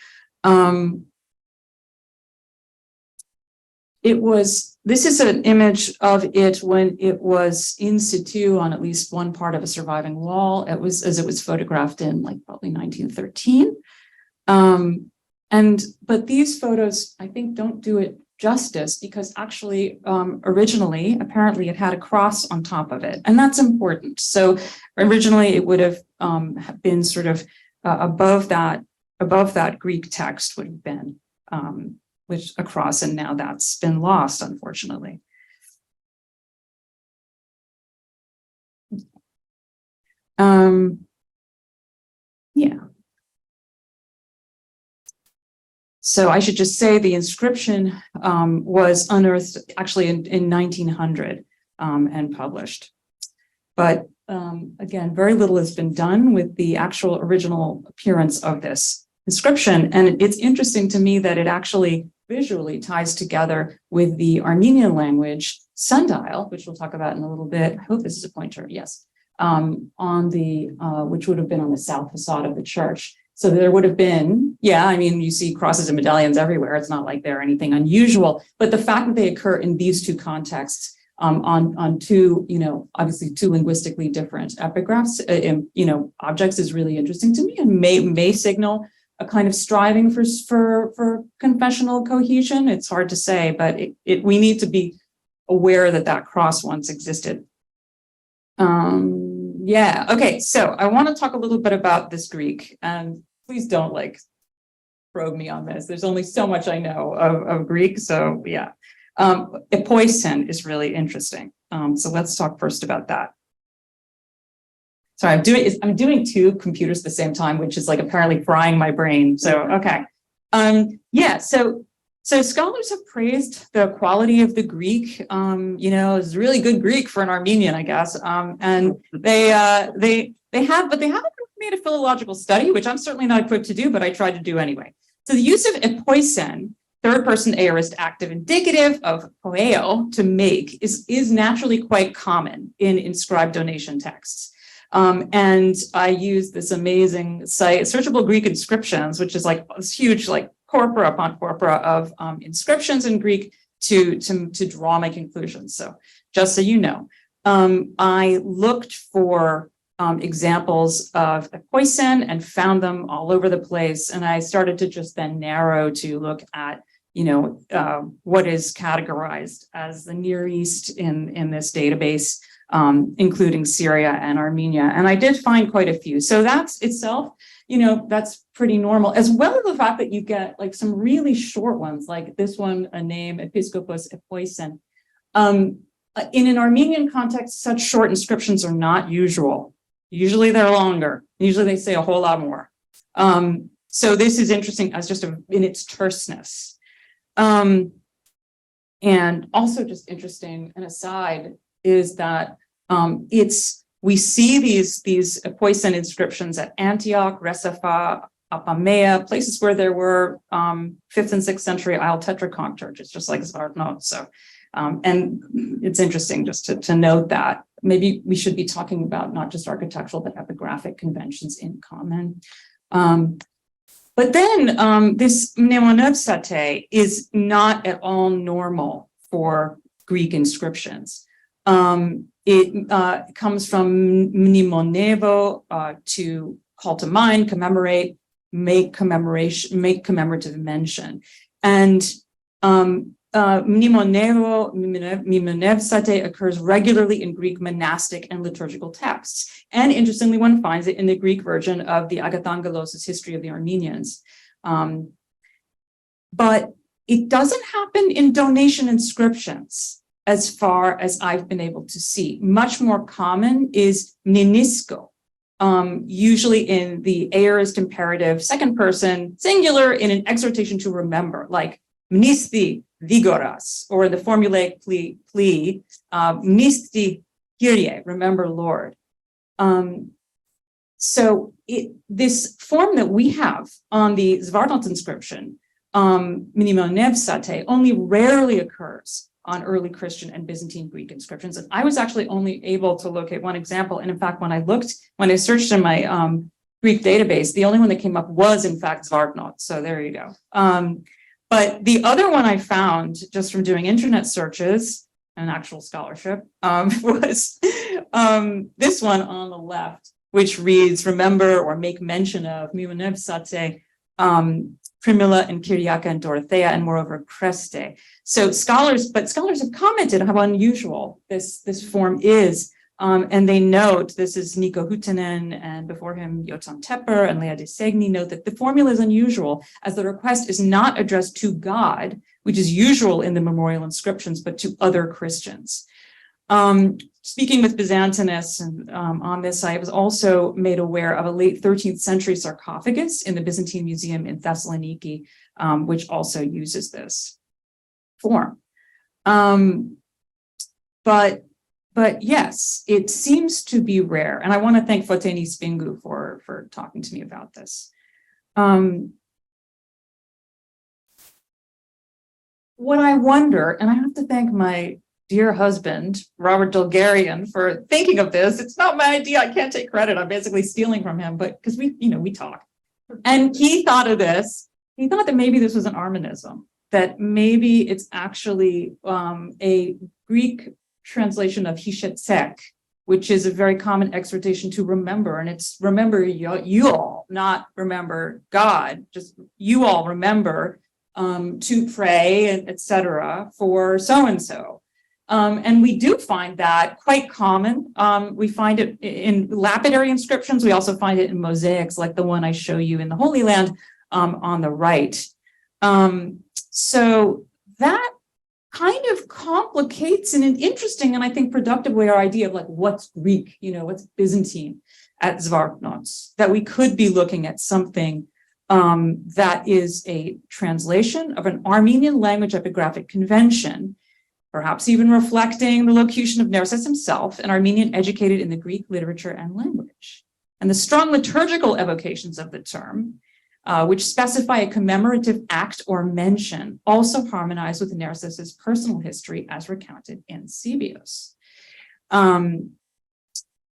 [SPEAKER 3] This is an image of it when it was in situ on at least one part of a surviving wall. It was photographed in like probably 1913. But these photos, I think, don't do it justice, because actually originally, apparently it had a cross on top of it, and that's important. So originally it would have been sort of above that Greek text would have been which a cross, and now that's been lost, unfortunately. Yeah. So I should just say the inscription was unearthed actually in 1900 and published. But again, very little has been done with the actual original appearance of this inscription. And it's interesting to me that it actually visually ties together with the Armenian language sundial, which we'll talk about in a little bit. I hope this is a pointer, yes, on the, which would have been on the south facade of the church. So there would have been, yeah, I mean, you see crosses and medallions everywhere. It's not like they're anything unusual, but the fact that they occur in these two contexts on two, obviously two linguistically different epigraphs, objects is really interesting to me, and may signal a kind of striving for confessional cohesion. It's hard to say, but we need to be aware that cross once existed. Yeah, okay, so I want to talk a little bit about this Greek, and please don't probe me on this. There's only so much I know of Greek, so yeah. Epoisen is really interesting. So let's talk first about that. Sorry, I'm doing two computers at the same time, which is apparently frying my brain. So, okay. Yeah, so scholars have praised the quality of the Greek. It's really good Greek for an Armenian, I guess. And they haven't made a philological study, which I'm certainly not equipped to do, but I tried to do anyway. So the use of epoisen, third person aorist active indicative of poeo, to make, is naturally quite common in inscribed donation texts. And I use this amazing site, Searchable Greek Inscriptions, which is this huge corpora upon corpora of inscriptions in Greek to draw my conclusions. So just so you know, I looked for examples of epoisen and found them all over the place. And I started to just then narrow to look at what is categorized as the Near East in this database, including Syria and Armenia. And I did find quite a few. So that's itself, that's pretty normal, as well as the fact that you get some really short ones, like this one, a name, Episkopos Epoisen. In an Armenian context, such short inscriptions are not usual. Usually they're longer. Usually they say a whole lot more. So this is interesting as just in its terseness. And also just interesting, an aside, is that we see these epoisen inscriptions at Antioch, Recifa, Apamea, places where there were 5th and 6th century Isle Tetrachon churches, just like Zvartnot. So, and it's interesting just to note that maybe we should be talking about not just architectural, but epigraphic conventions in common. But then this mnemoneusate is not at all normal for Greek inscriptions. It comes from mnemonevo, to call to mind, commemorate, make commemorative mention. And mnemonevsate occurs regularly in Greek monastic and liturgical texts. And interestingly, one finds it in the Greek version of the Agathangelos' History of the Armenians. But it doesn't happen in donation inscriptions, as far as I've been able to see. Much more common is mnenisko, usually in the aorist imperative, second person, singular, in an exhortation to remember, like mnisti vigoras, or the formulaic plea, mnisti Kyrie, remember Lord. So this form that we have on the Zvartnots inscription, minoritized, only rarely occurs on early Christian and Byzantine Greek inscriptions. And I was actually only able to locate one example. And in fact, when I searched in my Greek database, the only one that came up was in fact Zvartnots. So there you go. But the other one I found just from doing internet searches and actual scholarship was this one on the left, which reads, remember or make mention of minoritized, Primula and Kyriaka and Dorothea, and moreover Creste. So scholars have commented how unusual this form is. And they note, this is Nico Huhtinen and before him Yotam Tepper and Lea de Segni note that the formula is unusual as the request is not addressed to God, which is usual in the memorial inscriptions, but to other Christians. Speaking with Byzantinists on this, I was also made aware of a late 13th century sarcophagus in the Byzantine Museum in Thessaloniki, which also uses this form. But yes, it seems to be rare. And I want to thank Foteni Spingu for talking to me about this. What I wonder, and I have to thank my dear husband, Robert Dulgarian, for thinking of this. It's not my idea. I can't take credit. I'm basically stealing from him, but because we talk. And he thought of this. He thought that maybe this was an Armenism, that maybe it's actually a Greek translation of Hishetsek, which is a very common exhortation to remember. And it's remember you all, not remember God, just you all remember to pray, and etc. for so-and-so. And we do find that quite common. We find it in lapidary inscriptions. We also find it in mosaics like the one I show you in the Holy Land on the right. So that kind of complicates in an interesting and I think productive way our idea of like what's Greek, what's Byzantine at Zvartnots, that we could be looking at something that is a translation of an Armenian language epigraphic convention, perhaps even reflecting the locution of Nerses himself, an Armenian educated in the Greek literature and language. And the strong liturgical evocations of the term, which specify a commemorative act or mention, also harmonize with Nerses's personal history as recounted in Cebios.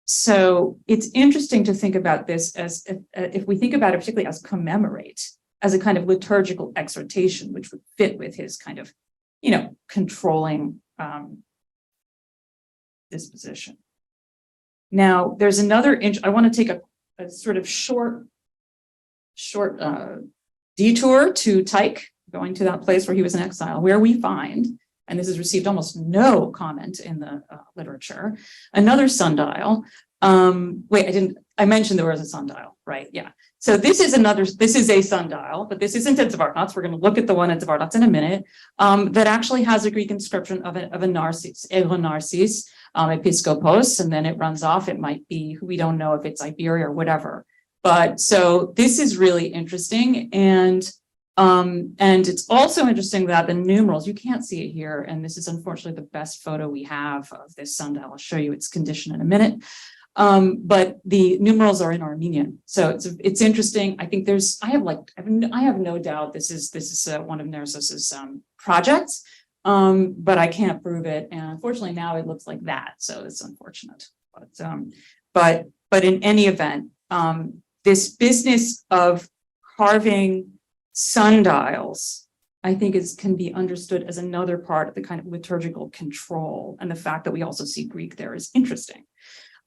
[SPEAKER 3] So it's interesting to think about this as, if we think about it particularly as commemorate, as a kind of liturgical exhortation, which would fit with his kind of controlling disposition. Now, there's another, I want to take a sort of short detour to Tyche, going to that place where he was in exile, where we find, and this has received almost no comment in the literature, another sundial. I mentioned there was a sundial, right? Yeah. So this is a sundial, but this isn't at Zvartnots. We're going to look at the one at Zvartnots in a minute, that actually has a Greek inscription of a Narcissus, Narcissus, Episcopos, and then it runs off. It might be, we don't know if it's Iberia or whatever. But so this is really interesting. And it's also interesting that the numerals, you can't see it here. And this is unfortunately the best photo we have of this sundial. I'll show you its condition in a minute. But the numerals are in Armenian. So it's interesting. I think I have no doubt this is one of Nerses's projects, but I can't prove it. And unfortunately now it looks like that. So it's unfortunate, but in any event, this business of carving sundials, I think can be understood as another part of the kind of liturgical control. And the fact that we also see Greek there is interesting.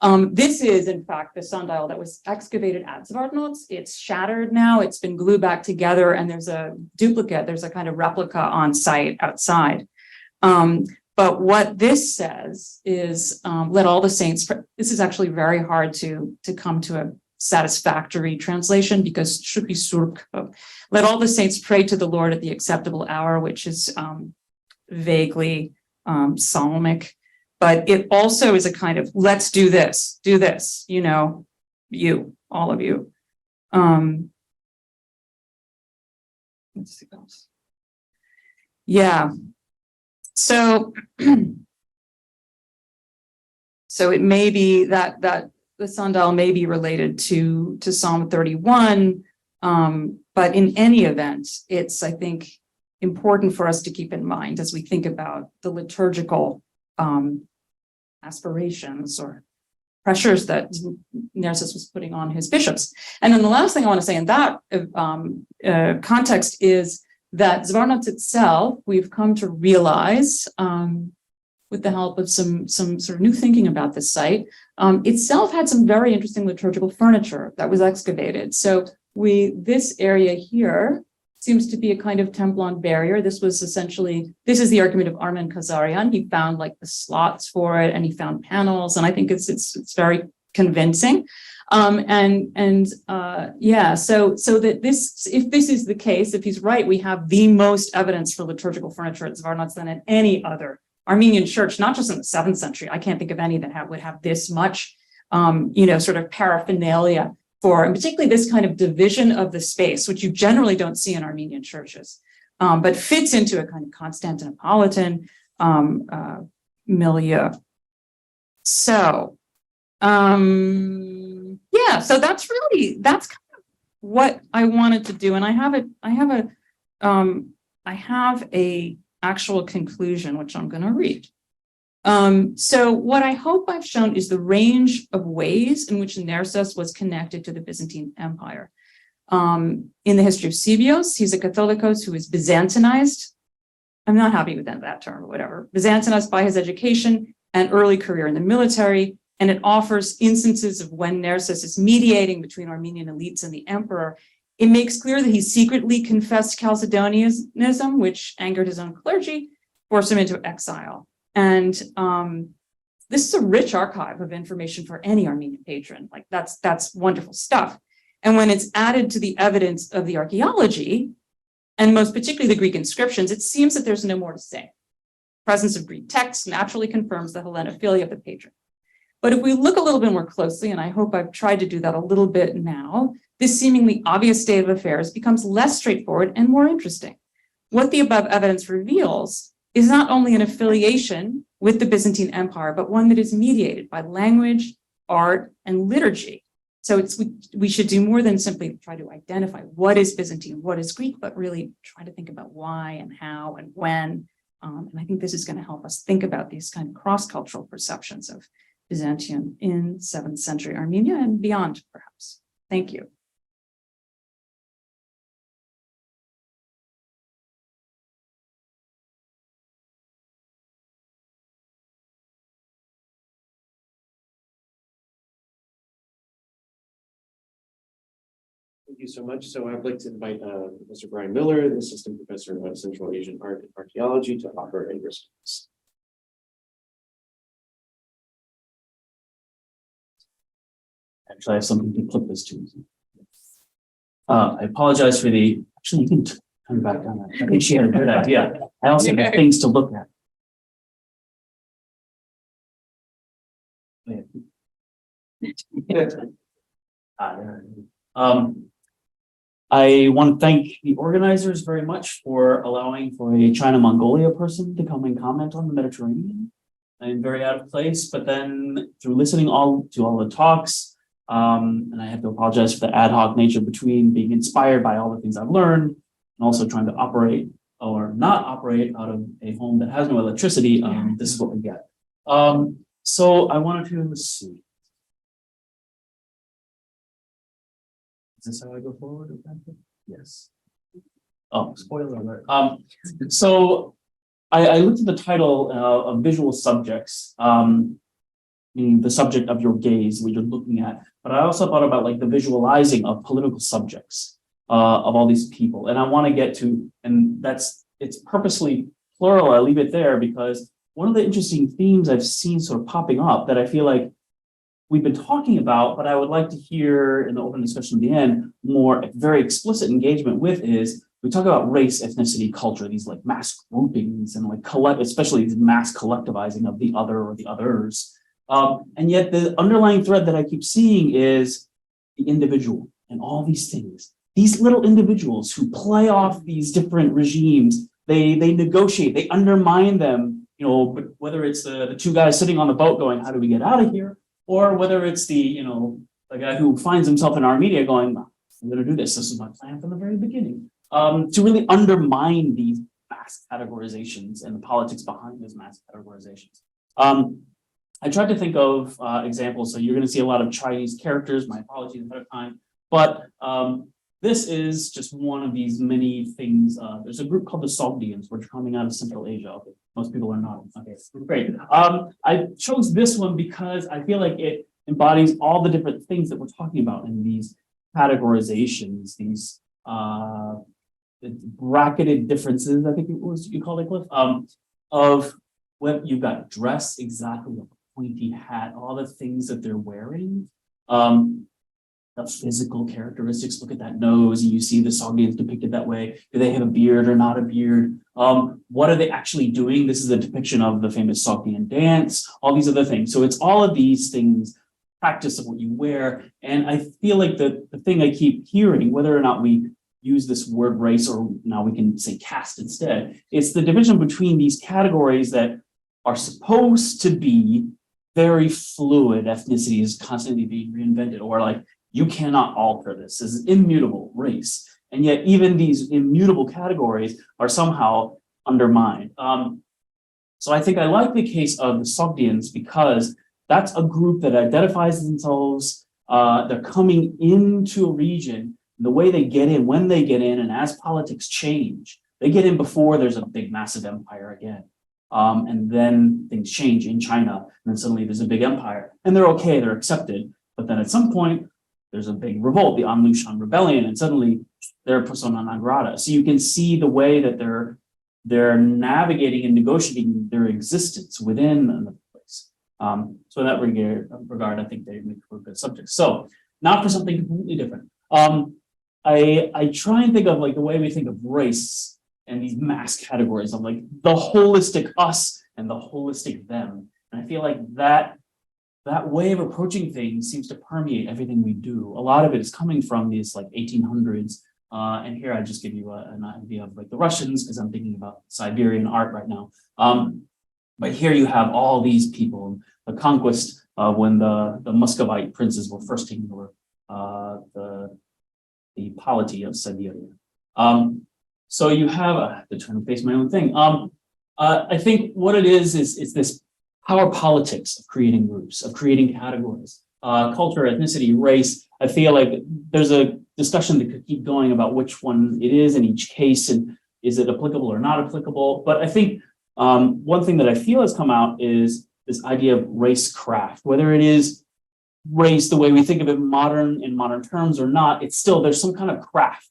[SPEAKER 3] This is, in fact, the sundial that was excavated at Zvartnots. It's shattered now. It's been glued back together, and there's a duplicate. There's a kind of replica on site outside. But what this says is, let all the saints, this is actually very hard to come to a satisfactory translation because Shukri Surk, let all the saints pray to the Lord at the acceptable hour, which is vaguely psalmic. But it also is a kind of, let's do this, all of you. Let's see what else. Yeah. So it may be that the sundial may be related to Psalm 31. But in any event, it's, I think, important for us to keep in mind as we think about the liturgical aspirations or pressures that Nerses was putting on his bishops. And then the last thing I want to say in that context is that Zvartnots itself, we've come to realize, with the help of some sort of new thinking about this site, itself had some very interesting liturgical furniture that was excavated. So this area here seems to be a kind of Templon barrier. This was essentially, this is the argument of Armen Kazarian. He found like the slots for it and he found panels, and I think it's very convincing. So that this, if this is the case, if he's right, we have the most evidence for liturgical furniture at Zvartnots than at any other Armenian church, not just in the 7th century. I can't think of any that would have this much, sort of paraphernalia for, and particularly this kind of division of the space, which you generally don't see in Armenian churches, but fits into a kind of Constantinopolitan milieu. So, so that's kind of what I wanted to do. And I have a actual conclusion, which I'm going to read. So what I hope I've shown is the range of ways in which Nerses was connected to the Byzantine Empire. In the history of Sibios, he's a Catholicos who is Byzantinized. I'm not happy with that term, or whatever. Byzantinized by his education and early career in the military. And it offers instances of when Nerses is mediating between Armenian elites and the emperor. It makes clear that he secretly confessed Chalcedonianism, which angered his own clergy, forced him into exile. And this is a rich archive of information for any Armenian patron. Like that's wonderful stuff. And when it's added to the evidence of the archaeology, and most particularly the Greek inscriptions, it seems that there's no more to say. Presence of Greek texts naturally confirms the Hellenophilia of the patron. But if we look a little bit more closely, and I hope I've tried to do that a little bit now, this seemingly obvious state of affairs becomes less straightforward and more interesting. What the above evidence reveals is not only an affiliation with the Byzantine Empire, but one that is mediated by language, art, and liturgy. So we should do more than simply try to identify what is Byzantine, what is Greek, but really try to think about why and how and when. And I think this is going to help us think about these kind of cross-cultural perceptions of Byzantium in 7th century Armenia and beyond, perhaps. Thank you.
[SPEAKER 1] Thank you so much. So I'd like to invite Mr. Brian Miller, the Assistant Professor of Central Asian Art and Archaeology, to offer a response.
[SPEAKER 4] Actually, I have something to clip this to. I apologize for the, actually, you can turn back on that. I think she had a good idea. I also have things to look at. I want to thank the organizers very much for allowing for a China-Mongolia person to come and comment on the Mediterranean. I'm very out of place, but then through listening to all the talks, and I have to apologize for the ad hoc nature between being inspired by all the things I've learned and also trying to operate or not operate out of a home that has no electricity. This is what we get. So I wanted to, let's see. Is this how I go forward? Yes. Oh, spoiler alert. So I looked at the title of visual subjects, meaning the subject of your gaze, what you're looking at. But I also thought about like the visualizing of political subjects of all these people. And I want to get to, and it's purposely plural. I leave it there because one of the interesting themes I've seen sort of popping up that I feel like we've been talking about, but I would like to hear in the open discussion at the end, more very explicit engagement with is, we talk about race, ethnicity, culture, these like mass groupings and like especially these mass collectivizing of the other or the others. And yet the underlying thread that I keep seeing is the individual and all these things. These little individuals who play off these different regimes, they negotiate, they undermine them, but whether it's the two guys sitting on the boat going, how do we get out of here? or whether it's the guy who finds himself in Armenia going, I'm going to do this. This is my plan from the very beginning. To really undermine these mass categorizations and the politics behind those mass categorizations. I tried to think of examples. So you're going to see a lot of Chinese characters. My apologies ahead of time. But this is just one of these many things. There's a group called the Sogdians, which are coming out of Central Asia. Okay. Most people are not. Okay, great. I chose this one because I feel like it embodies all the different things that we're talking about in these categorizations, these bracketed differences, I think it was you called it, Cliff, of when you've got dress, exactly the pointy hat, all the things that they're wearing. The physical characteristics, look at that nose, and you see the Sogdians depicted that way. Do they have a beard or not a beard? What are they actually doing? This is a depiction of the famous Sogdian dance, all these other things. So it's all of these things, practice of what you wear. And I feel like the thing I keep hearing, whether or not we use this word race, or now we can say caste instead, it's the division between these categories that are supposed to be very fluid. Ethnicity is constantly being reinvented, or like, you cannot alter this. This is immutable race. And yet even these immutable categories are somehow undermined. So I think I like the case of the Sogdians because that's a group that identifies themselves. They're coming into a region. The way they get in, when they get in, and as politics change, they get in before there's a big, massive empire again. And then things change in China, and then suddenly there's a big empire. And they're okay, they're accepted. But then at some point, there's a big revolt, the Anlushan rebellion, and suddenly they're persona non grata. So you can see the way that they're navigating and negotiating their existence within the place. So in that regard, I think they make for a good subject. So now for something completely different. I try and think of like the way we think of race and these mass categories of like the holistic us and the holistic them. And I feel like that way of approaching things seems to permeate everything we do. A lot of it is coming from these like 1800s. And here I just give you an idea of like the Russians, because I'm thinking about Siberian art right now. But here you have all these people, the conquest when the Muscovite princes were first taking over the polity of Siberia. So you have to try to face my own thing. I think what it is this power politics of creating groups, of creating categories, culture, ethnicity, race. I feel like there's a discussion that could keep going about which one it is in each case, and is it applicable or not applicable. But I think one thing that I feel has come out is this idea of race craft, whether it is race the way we think of it in modern terms or not, it's still, there's some kind of craft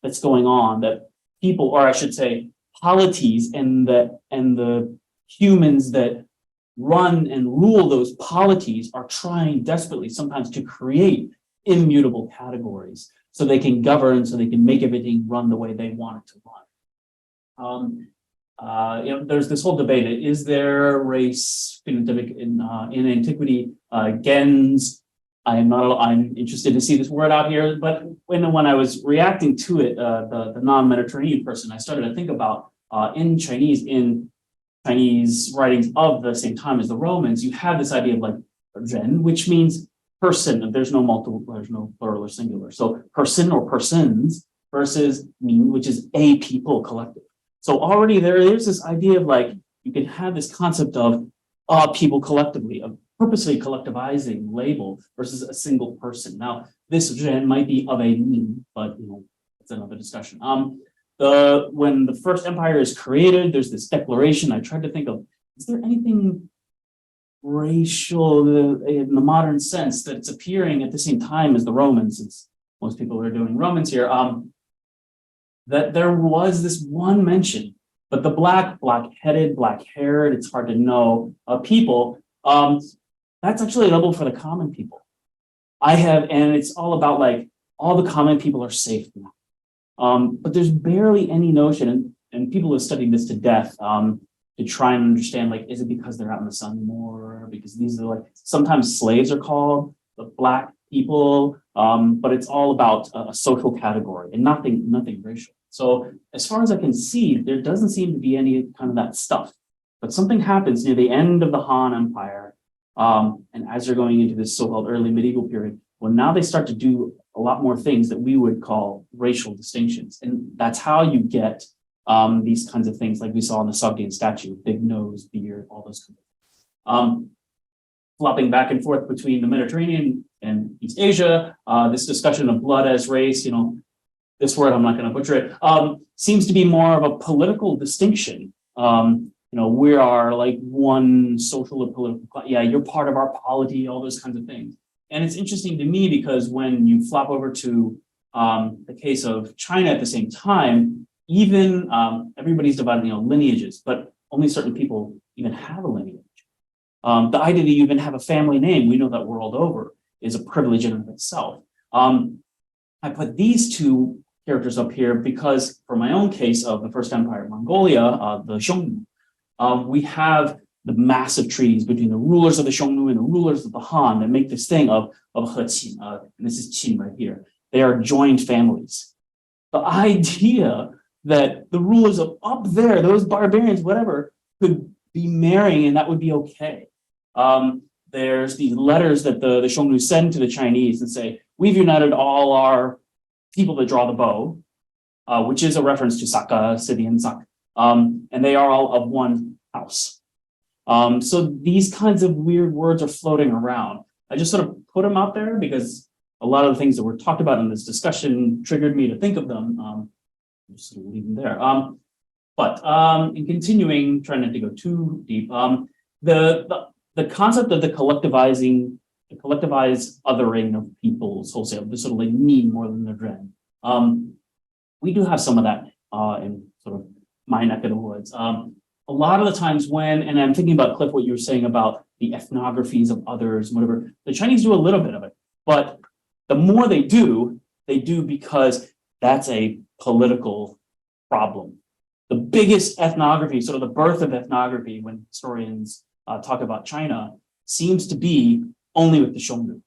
[SPEAKER 4] that's going on that people, or I should say polities and the humans that run and rule those polities are trying desperately sometimes to create immutable categories so they can govern, so they can make everything run the way they want it to run. There's this whole debate: is there race phenotypic in antiquity? Gens. I'm interested to see this word out here, but when I was reacting to it, the non-Mediterranean person, I started to think about in Chinese writings of the same time as the Romans, you have this idea of like gen, which means person. There's no plural or singular. So person or persons versus mean, which is a people collective. So already there's this idea of like, you can have this concept of people collectively, of purposely collectivizing label versus a single person. Now, this gen might be of a mean, but it's another discussion. When the first empire is created, there's this declaration. I tried to think of, is there anything racial in the modern sense that's appearing at the same time as the Romans, since most people are doing Romans here, that there was this one mention, but the black-headed, black-haired, it's hard to know, people, that's actually a label for the common people. And it's all about like, all the common people are safe now. But there's barely any notion, and people have studied this to death, to try and understand, like, is it because they're out in the sun more? Because these are like, sometimes slaves are called the black people, but it's all about a social category and nothing racial. So as far as I can see, there doesn't seem to be any kind of that stuff. But something happens near the end of the Han Empire, And as they're going into this so-called early medieval period, well, now they start to do a lot more things that we would call racial distinctions. And that's how you get these kinds of things like we saw in the Sogdian statue, big nose, beard, all those kinds of things. Flopping back and forth between the Mediterranean and East Asia, this discussion of blood as race, this word, I'm not going to butcher it, seems to be more of a political distinction. We are like one social or political class. Yeah, you're part of our polity, all those kinds of things. And it's interesting to me because when you flop over to the case of China at the same time, even everybody's divided, lineages, but only certain people even have a lineage. The idea that you even have a family name, we know that world over, is a privilege in and of itself. I put these two characters up here because for my own case of the First Empire of Mongolia, the Xiongnu, we have the massive treaties between the rulers of the Xiongnu and the rulers of the Han that make this thing of Heqin, and this is Qin right here. They are joined families. The idea that the rulers of up there, those barbarians, whatever, could be marrying and that would be okay. There's these letters that the Xiongnu send to the Chinese and say, we've united all our people that draw the bow, which is a reference to Saka, Scythian Sak, and they are all of one house. So these kinds of weird words are floating around. I just sort of put them out there because a lot of the things that were talked about in this discussion triggered me to think of them. Just sort of leave them there. But in continuing, trying not to go too deep, the concept of the collectivized othering of peoples wholesale, this sort of like me more than the dread. We do have some of that in sort of my neck of the woods. A lot of the times when, and I'm thinking about Cliff, what you were saying about the ethnographies of others, whatever, the Chinese do a little bit of it, but the more they do because that's a political problem. The biggest ethnography, sort of the birth of ethnography when historians talk about China seems to be only with the Xiongnu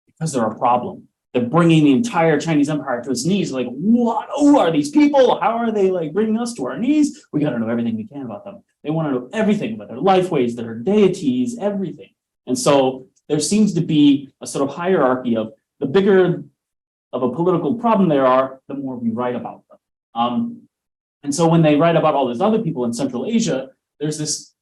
[SPEAKER 4] because they're a problem. They're bringing the entire Chinese empire to its knees. Like, what? Who are these people? How are they like bringing us to our knees? We got to know everything we can about them. They want to know everything about their life ways, their deities, everything. And so there seems to be a sort of hierarchy of the bigger of a political problem there are, the more we write about them. And so when they write about all these other people in Central Asia, there's this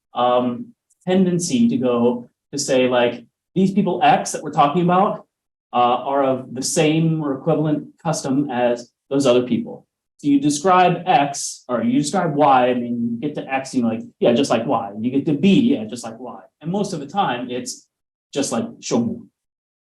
[SPEAKER 4] tendency to go to say like, these people X that we're talking about are of the same or equivalent custom as those other people. So you describe X or you describe Y, I mean, you get to X, you're like, yeah, just like Y. You get to B, yeah, just like Y. And most of the time, it's just like Xiongnu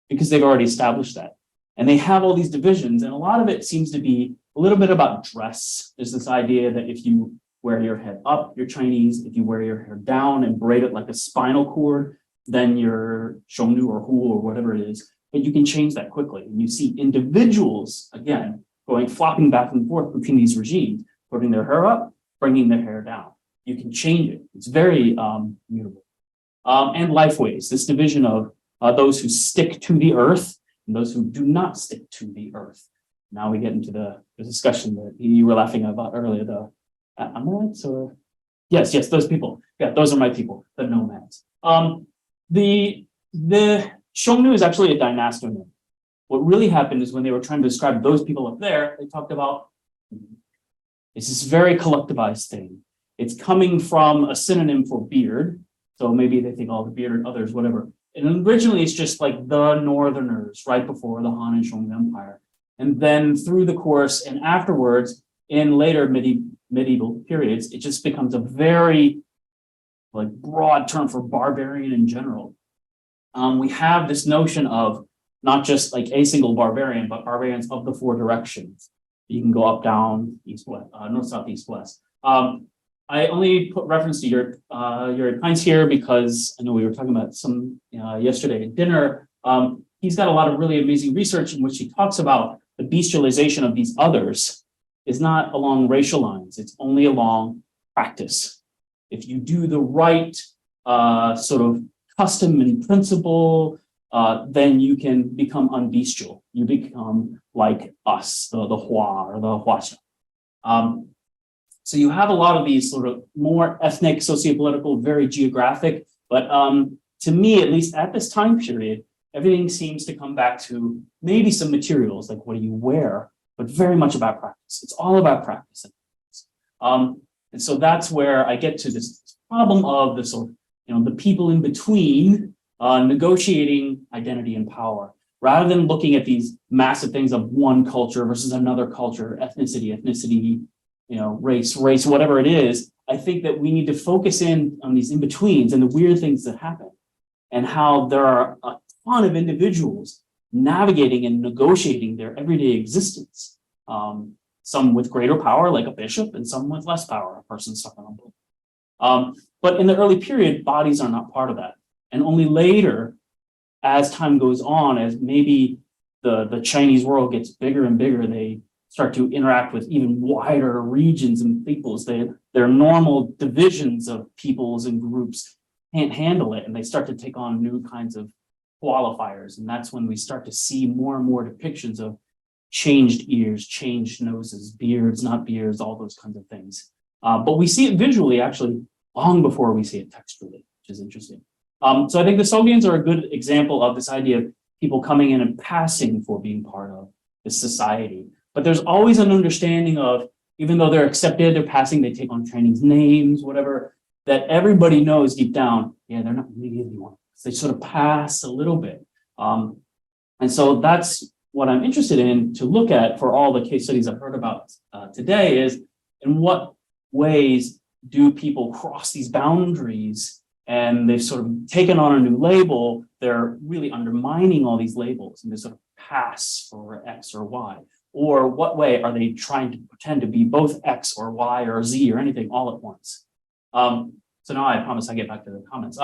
[SPEAKER 4] because they've already established that. And they have all these divisions, and a lot of it seems to be a little bit about dress. There's this idea that if you wear your head up, you're Chinese. If you wear your hair down and braid it like a spinal cord, then you're Xiongnu or Hu or whatever it is. But you can change that quickly. And you see individuals, again, flopping back and forth between these regimes, putting their hair up, bringing their hair down. You can change it. It's very mutable. And life ways, this division of those who stick to the earth and those who do not stick to the earth. Now we get into the discussion that you were laughing about earlier, the Amorites or yes, those people. Yeah, those are my people, the nomads. The Xiongnu is actually a dynastonym. What really happened is when they were trying to describe those people up there, they talked about it's this very collectivized thing. It's coming from a synonym for beard. So maybe they think, the bearded others, whatever. And originally it's just like the Northerners right before the Han and Xiongnu Empire. And then through the course and afterwards, in later medieval periods, it just becomes a very like broad term for barbarian in general. We have this notion of not just like a single barbarian, but barbarians of the four directions. You can go up, down, east, west, north, south, east, west. I only put reference to your points here because I know we were talking about some yesterday at dinner. He's got a lot of really amazing research in which he talks about the bestialization of these others is not along racial lines. It's only along practice. If you do the right sort of custom and principle, then you can become unbestial. You become like us, the Hua or the Huaxia. So you have a lot of these sort of more ethnic, sociopolitical, very geographic, but to me, at least at this time period, everything seems to come back to maybe some materials, like what do you wear, but very much about practice. It's all about practice. And so that's where I get to this problem of the sort of, the people in between negotiating identity and power, rather than looking at these massive things of one culture versus another culture, ethnicity, race, whatever it is. I think that we need to focus in on these in-betweens and the weird things that happen, and how there are a ton of individuals navigating and negotiating their everyday existence. Some with greater power, like a bishop, and some with less power, a person stuck on a boat. But in the early period, bodies are not part of that. And only later, as time goes on, as maybe the Chinese world gets bigger and bigger, they start to interact with even wider regions and peoples. Their normal divisions of peoples and groups can't handle it, and they start to take on new kinds of qualifiers. And that's when we start to see more and more depictions of changed ears, changed noses, beards, not beards, all those kinds of things. But we see it visually, actually, long before we see it textually, which is interesting. So I think the Sogdians are a good example of this idea of people coming in and passing for being part of this society. But there's always an understanding of, even though they're accepted, they're passing, they take on trainings, names, whatever, that everybody knows deep down, yeah, they're not really anyone. They sort of pass a little bit. And so that's what I'm interested in to look at for all the case studies I've heard about today, is in what ways do people cross these boundaries, and they've sort of taken on a new label. They're really undermining all these labels, and they sort of pass for X or Y. Or what way are they trying to pretend to be both X or Y or Z or anything all at once? So now I promise I get back to the comments.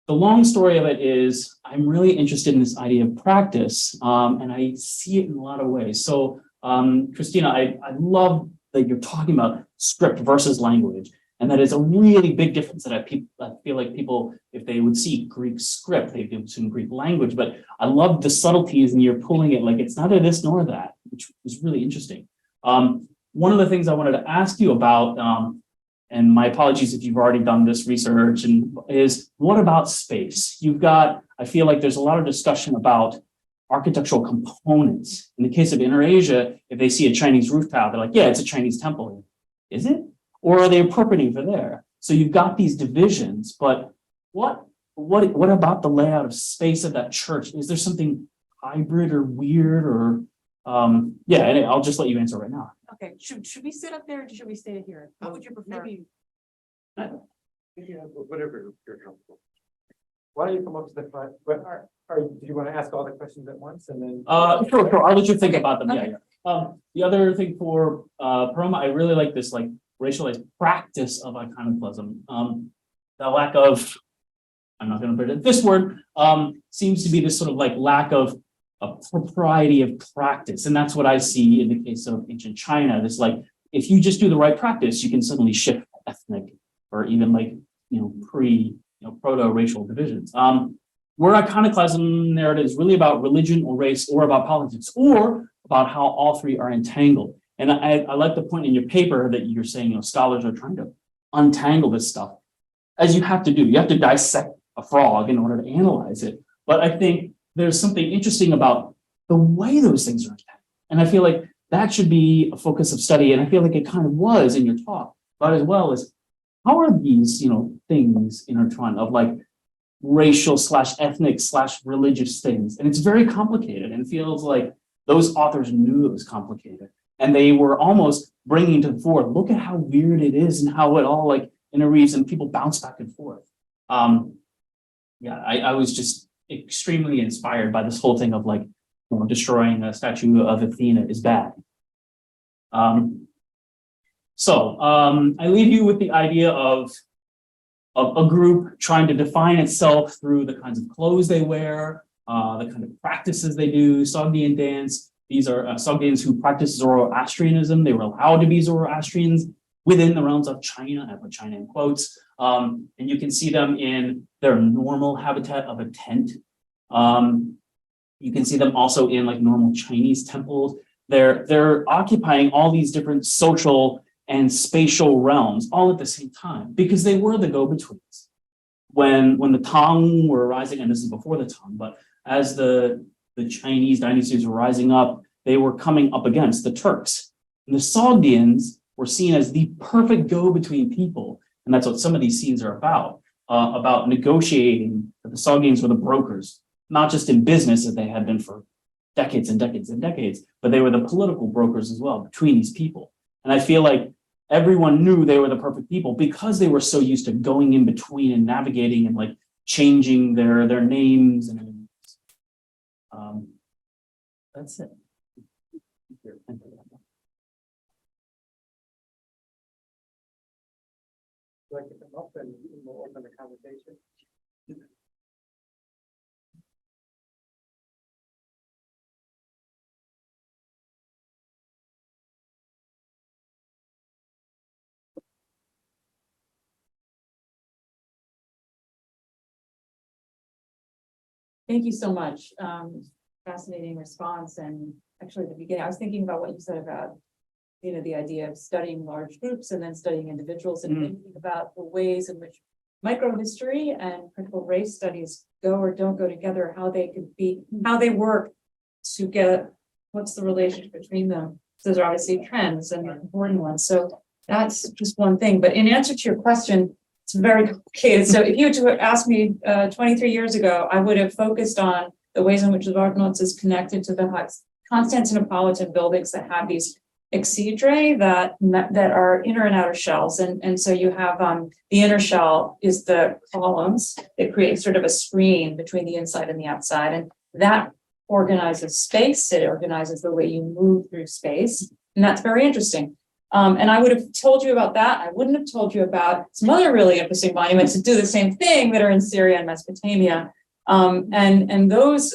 [SPEAKER 4] The long story of it is I'm really interested in this idea of practice, and I see it in a lot of ways. So, Christina, I love that you're talking about script versus language, and that is a really big difference that I feel like people, if they would see Greek script, they'd assume Greek language. But I love the subtleties, and you're pulling it like it's neither this nor that, which was really interesting. One of the things I wanted to ask you about, and my apologies if you've already done this research, and is what about space? I feel like there's a lot of discussion about architectural components. In the case of Inner Asia, if they see a Chinese roof tile, they're like, yeah, it's a Chinese temple. Is it? Or are they appropriating for there? So you've got these divisions, but what about the layout of space of that church? Is there something hybrid or weird or, yeah, and I'll just let you answer right now.
[SPEAKER 3] Okay, should we sit up there or should we stay here? What would you prefer?
[SPEAKER 1] Maybe, whatever you're comfortable. Why don't you come up to the front? Do you want to ask all the questions at once and then?
[SPEAKER 4] Sure. I'll let you think
[SPEAKER 3] Okay,
[SPEAKER 4] about them.
[SPEAKER 3] okay.
[SPEAKER 4] Yeah. The other thing for Paroma, I really like this like racialized practice of iconoclasm. The lack of, I'm not going to put it this word, seems to be this sort of like lack of a propriety of practice. And that's what I see in the case of ancient China. This like, if you just do the right practice, you can suddenly shift ethnic or even like, proto-racial divisions. Where iconoclasm narrative is really about religion or race or about politics or about how all three are entangled. And I like the point in your paper that you're saying, scholars are trying to untangle this stuff, as you have to do. You have to dissect a frog in order to analyze it. But I think there's something interesting about the way those things are entangled. And I feel like that should be a focus of study. And I feel like it kind of was in your talk, but as well as how are these, things intertwined of like racial / ethnic / religious things. And it's very complicated and feels like those authors knew it was complicated. And they were almost bringing to the fore, look at how weird it is and how it all like interweaves and people bounce back and forth. I was just extremely inspired by this whole thing of like, destroying a statue of Athena is bad. So I leave you with the idea of a group trying to define itself through the kinds of clothes they wear, the kind of practices they do. Sogdian dance. These are Sogdians who practice Zoroastrianism. They were allowed to be Zoroastrians within the realms of China. I put China in quotes. And you can see them in their normal habitat of a tent. You can see them also in like normal Chinese temples. They're occupying all these different social and spatial realms all at the same time because they were the go-betweens. when the Tang were rising, and this is before the Tang, but as the Chinese dynasties were rising up, they were coming up against the Turks. And the Sogdians were seen as the perfect go-between people. And that's what some of these scenes are about negotiating. The Sogdians were the brokers, not just in business as they had been for decades and decades and decades, but they were the political brokers as well between these people. And I feel like everyone knew they were the perfect people because they were so used to going in between and navigating and like changing their names and that's it.
[SPEAKER 5] Like to come up and we'll open the conversation.
[SPEAKER 3] Thank you so much. Fascinating response. And actually at the beginning, I was thinking about what you said about, the idea of studying large groups and then studying individuals and thinking about the ways in which microhistory and critical race studies go or don't go together, how they could be, how they work to get, what's the relationship between them. So those are obviously trends and important ones. So that's just one thing. But in answer to your question, it's very complicated. So if you were to ask me 23 years ago, I would have focused on the ways in which the Vardanants is connected to the Constantinopolitan buildings that have these exedrae that are inner and outer shells. And so you have the inner shell is the columns that create sort of a screen between the inside and the outside. And that organizes space. It organizes the way you move through space. And that's very interesting. And I would have told you about that. I wouldn't have told you about some other really interesting monuments that do the same thing that are in Syria and Mesopotamia. And those,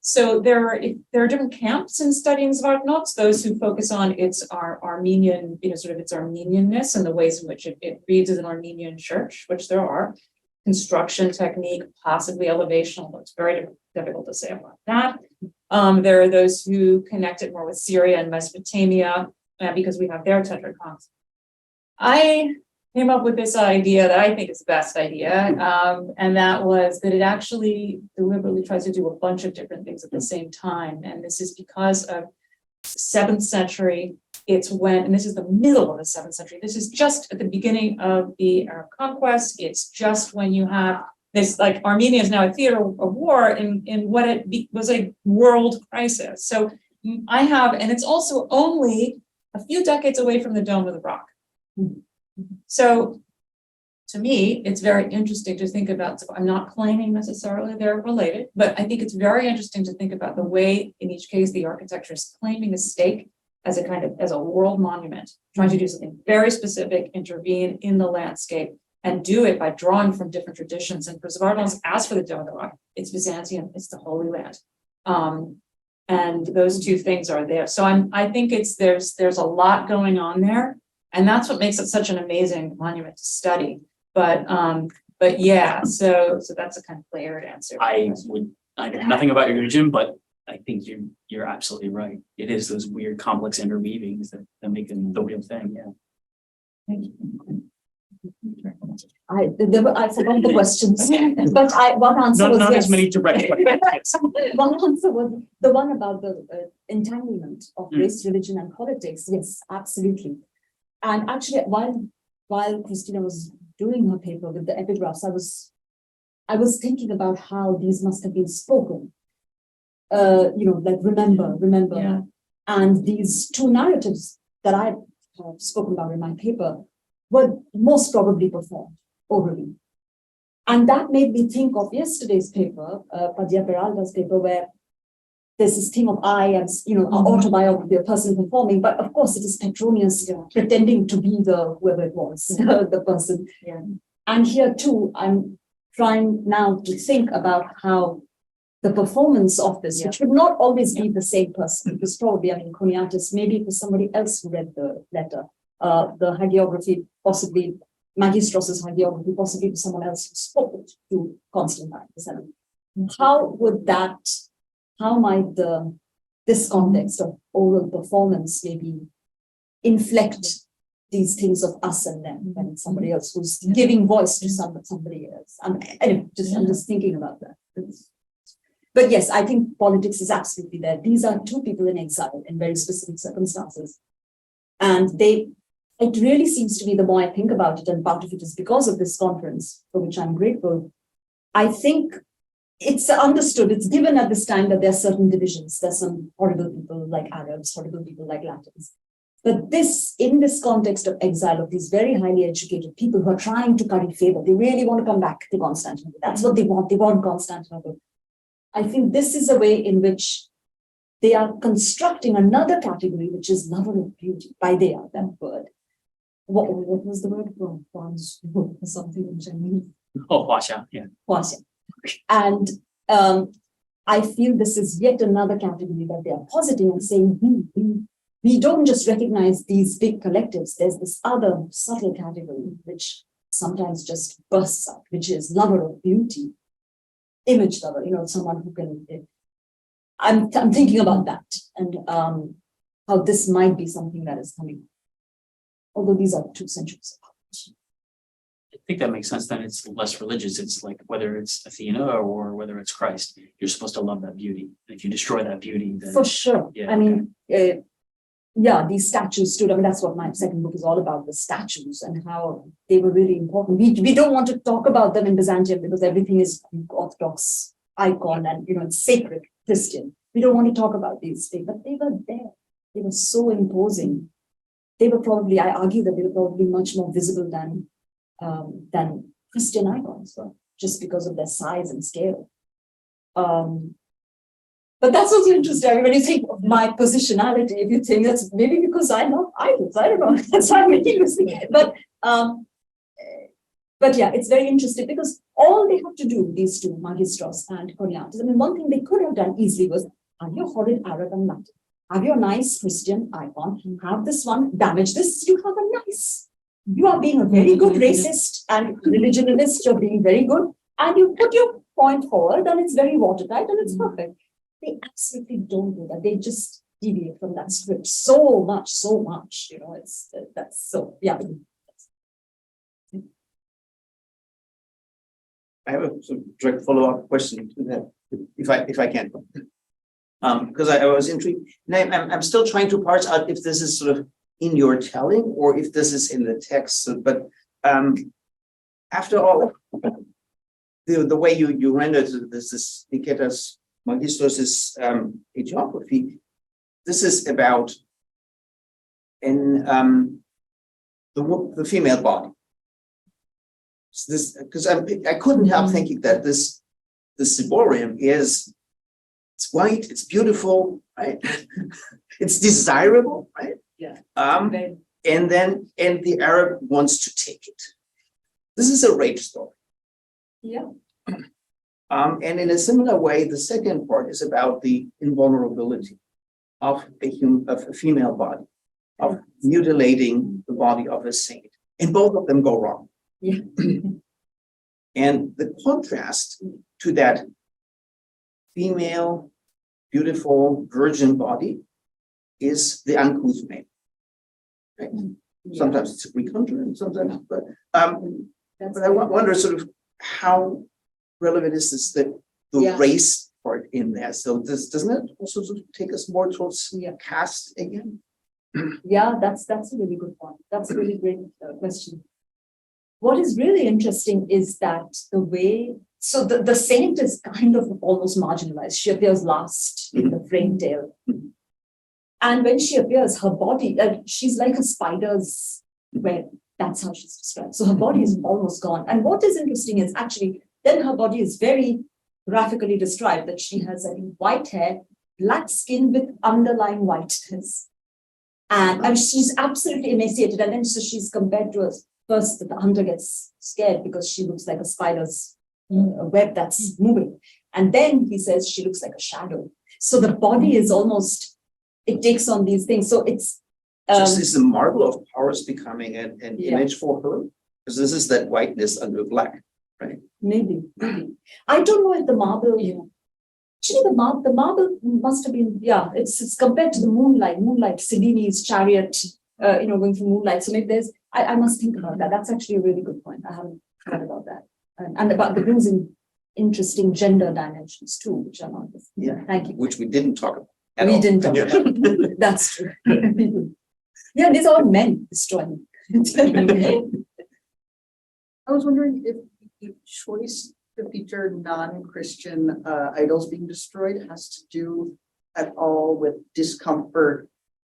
[SPEAKER 3] so there are different camps in studying Vardanants, those who focus on our Armenian, sort of its Armenianness and the ways in which it reads as an Armenian church, which there are, construction technique, possibly elevation, although it's very difficult to say about that. There are those who connect it more with Syria and Mesopotamia, because we have their tetrachons. I came up with this idea that I think is the best idea, and that was that it actually deliberately tries to do a bunch of different things at the same time. And this is because of 7th century. It's when, and this is the middle of the 7th century. This is just at the beginning of the Arab conquest. It's just when you have this, like Armenia is now a theater of war in what was a world crisis. So I have, and it's also only a few decades away from the Dome of the Rock. So to me, it's very interesting to think about, so I'm not claiming necessarily they're related, but I think it's very interesting to think about the way in each case the architecture is claiming a stake as a world monument, trying to do something very specific, intervene in the landscape, and do it by drawing from different traditions. And for Vardanants, as for the Dome of the Rock, it's Byzantium, it's the Holy Land. And those two things are there. So I think there's a lot going on there. And that's what makes it such an amazing monument to study. But yeah, so that's a kind of layered answer.
[SPEAKER 4] I know nothing about your religion, but I think you're absolutely right. It is those weird complex interweavings that make it the real thing. Yeah.
[SPEAKER 3] Thank you.
[SPEAKER 2] I forgot the questions, but one answer was
[SPEAKER 4] Not
[SPEAKER 2] yes.
[SPEAKER 4] as many direct questions.
[SPEAKER 2] One answer was the one about the entanglement of race, religion, and politics. Yes, absolutely. And actually, while Christina was doing her paper with the epigraphs, I was thinking about how these must have been spoken. Like remember,
[SPEAKER 3] Yeah.
[SPEAKER 2] and these two narratives that I have spoken about in my paper were most probably performed orally. And that made me think of yesterday's paper, Padilla Peralta's paper, where there's this theme of I as, an autobiography, a person performing, but of course it is Petronius pretending to be whoever it was, the person.
[SPEAKER 3] Yeah.
[SPEAKER 2] And here too, I'm trying now to think about how the performance of this, which would not always be the same person, it was probably, Choniatus, maybe it was somebody else who read the letter, the hagiography, possibly Magistros's hagiography, possibly to someone else who spoke it to Constantine. How might this context of oral performance maybe inflect these things of us and them, and it's somebody else who's giving voice to somebody else. I'm just thinking about that. But yes, I think politics is absolutely there. These are two people in exile in very specific circumstances. And it really seems to me, the more I think about it, and part of it is because of this conference, for which I'm grateful, I think it's understood, it's given at this time that there are certain divisions. There's some horrible people like Arabs, horrible people like Latins. But in this context of exile, of these very highly educated people who are trying to curry favor, they really want to come back to Constantinople. That's what they want. They want Constantinople. I think this is a way in which they are constructing another category, which is lover of beauty. By they are, that word. What was the word from? Or something which I mean.
[SPEAKER 4] Oh, Huaxia, yeah.
[SPEAKER 2] Huaxia. And I feel this is yet another category that they are positing and saying, we don't just recognize these big collectives. There's this other subtle category, which sometimes just bursts out, which is lover of beauty. Image lover, someone who can. I'm thinking about that and how this might be something that is coming. Although these are 2 centuries apart.
[SPEAKER 4] I think that makes sense. Then it's less religious. It's like whether it's Athena or whether it's Christ, you're supposed to love that beauty. And if you destroy that beauty, then
[SPEAKER 2] For sure.
[SPEAKER 4] Yeah,
[SPEAKER 2] I mean, these statues stood. I mean, that's what my second book is all about, the statues and how they were really important. We don't want to talk about them in Byzantium because everything is Orthodox icon and, it's sacred Christian. We don't want to talk about these things, but they were there. They were so imposing. They were probably, I argue that they were probably much more visible than Christian icons were, just because of their size and scale. But that's also interesting. I mean, when you think of my positionality, if you think that's maybe because I love idols, I don't know. That's why I'm making this thing. But yeah, it's very interesting because all they have to do, these two, Magistros and Cornelius, I mean, one thing they could have done easily was have your horrid Arab and Latin, have your nice Christian icon, have this one, damage this, you have a nice. You are being a very good racist and religionalist, you're being very good, and you put your point forward, and it's very watertight and it's perfect. They absolutely don't do that. They just deviate from that script so much, that's so, yeah.
[SPEAKER 6] I have a sort of direct follow-up question to that, if I can. Because I was intrigued. And I'm still trying to parse out if this is sort of in your telling or if this is in the text. So, but after all, the way you rendered this Niketas Magistros' hagiography, this is about the female body. So this, because I couldn't help thinking that this ciborium it's white, it's beautiful, right? It's desirable, right?
[SPEAKER 2] Yeah.
[SPEAKER 6] And the Arab wants to take it. This is a rape story.
[SPEAKER 2] Yeah.
[SPEAKER 6] And in a similar way, the second part is about the invulnerability of a female body, of mutilating the body of a saint. And both of them go wrong.
[SPEAKER 2] Yeah.
[SPEAKER 6] And the contrast to that female, beautiful, virgin body is the uncouth male. Right?
[SPEAKER 2] Yeah.
[SPEAKER 6] Sometimes it's a Greek hunter, and sometimes, but I wonder sort of how relevant is this the race part in there? So doesn't it also sort of take us more towards caste again?
[SPEAKER 2] Yeah, that's a really good point. That's a really great question. What is really interesting is that the way, so the saint is kind of almost marginalized. She appears last in the frame tale. And when she appears, her body, she's like a spider's web. That's how she's described. So her body is almost gone. And what is interesting is actually, then her body is very graphically described that she has white hair, black skin with underlying whiteness. And she's absolutely emaciated. And then so she's compared to us. First, the hunter gets scared because she looks like a spider's web that's moving. And then he says she looks like a shadow. So the body is almost, it takes on these things. So it's
[SPEAKER 6] just is the marble of Paris becoming an image for her? Because this is that whiteness under black, right?
[SPEAKER 2] Maybe. I don't know if the marble, actually the marble must have been, it's compared to the moonlight, Cellini's chariot going through moonlight. So maybe I must think about that. That's actually a really good point. I haven't thought about that. And about the brings in interesting gender dimensions too, which are not.
[SPEAKER 6] Yeah.
[SPEAKER 2] Thank you.
[SPEAKER 6] Which we didn't talk about. at
[SPEAKER 2] We
[SPEAKER 6] all.
[SPEAKER 2] didn't talk about. That's true. Yeah, these are men destroying.
[SPEAKER 7] I was wondering if the choice to feature non-Christian idols being destroyed has to do at all with discomfort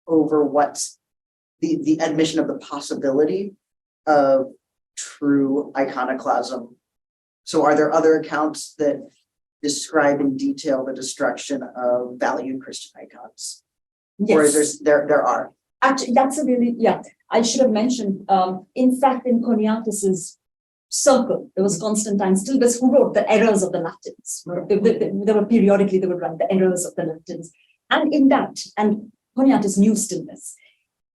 [SPEAKER 7] over what's the admission of the possibility of true iconoclasm. So are there other accounts that describe in detail the destruction of valued Christian icons? Or is there are?
[SPEAKER 2] Actually, that's a really, I should have mentioned, in fact, in Choniatus's circle, there was Constantine Stilbus who wrote the errors of the Latins. There were periodically, they would write the errors of the Latins. And in that, and Choniatus knew Stilbus.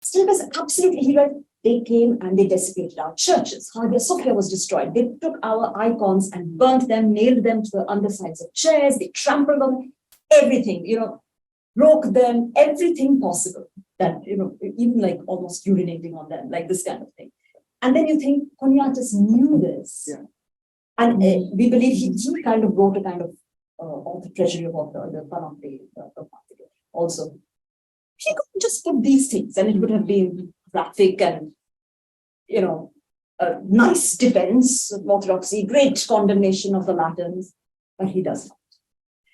[SPEAKER 2] Stilbus absolutely, he wrote, they came and they desecrated our churches. Hagia Sophia was destroyed. They took our icons and burnt them, nailed them to the undersides of chairs. They trampled on everything, broke them, everything possible. That, even like almost urinating on them, like this kind of thing. And then you think Choniatus knew this.
[SPEAKER 6] Yeah.
[SPEAKER 2] And we believe he kind of wrote a kind of all the treasury of the fun of the also. He could just put these things and it would have been graphic and, a nice defense of orthodoxy, great condemnation of the Latins, but he does not.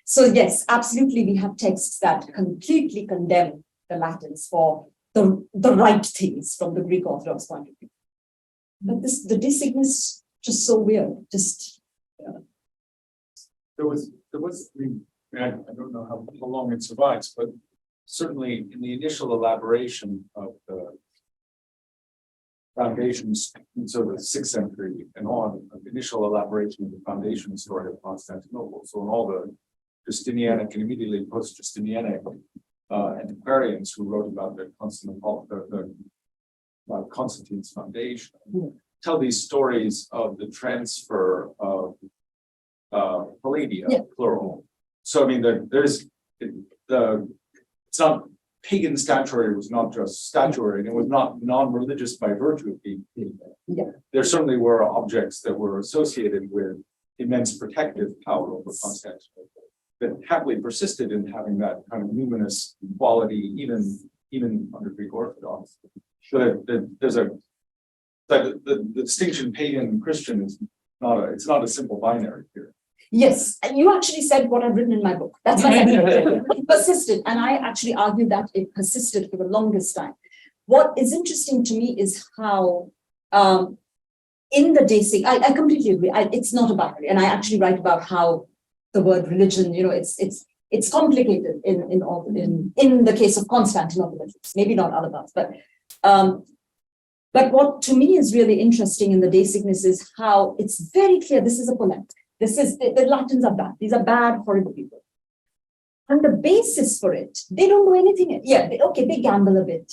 [SPEAKER 2] So yes, absolutely, we have texts that completely condemn the Latins for the right things from the Greek Orthodox point of view. But the designation just so weird.
[SPEAKER 8] There was, I don't know how long it survives, but certainly in the initial elaboration of the foundations, so the 6th century and on, of the initial elaboration of the foundation story of Constantinople. So in all the Justinianic and immediately post-Justinianic antiquarians who wrote about the Constantine's foundation, tell these stories of the transfer of Palladia, plural. So I mean, it's not pagan statuary was not just statuary, and it was not non-religious by virtue of being pagan.
[SPEAKER 2] Yeah.
[SPEAKER 8] There certainly were objects that were associated with immense protective power over Constantinople that happily persisted in having that kind of numinous quality, even under Greek Orthodox. So there's the distinction pagan and Christian is it's not a simple binary here.
[SPEAKER 2] Yes, and you actually said what I've written in my book. That's why it persisted, and I actually argue that it persisted for the longest time. What is interesting to me is how, in the Dasing, I completely agree. It's not a binary, and I actually write about how the word religion, it's complicated in the case of Constantinople, at least. Maybe not other parts, but what to me is really interesting in the Dasigness is how it's very clear this is a polemic. The Latins are bad. These are bad, horrible people. And the basis for it, they don't do anything. Yeah, they gamble a bit.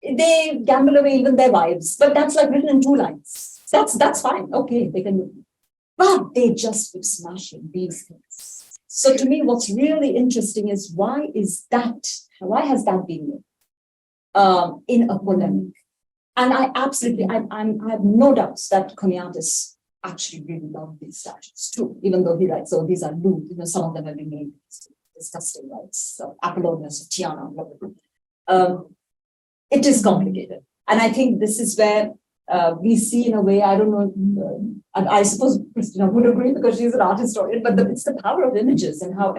[SPEAKER 2] They gamble away even their wives, but that's like written in 2 lines. That's fine. Okay, they can. But they just keep smashing these things. So to me, what's really interesting is why has that been in a polemic? And I have no doubts that Choniatus actually really loved these statues too, even though he writes, oh, these are lewd, some of them have been made disgusting, right? So Apollonius of Tiana, blah, blah, blah. It is complicated. And I think this is where we see in a way, I don't know, I suppose Christina would agree because she's an art historian, but it's the power of images and how,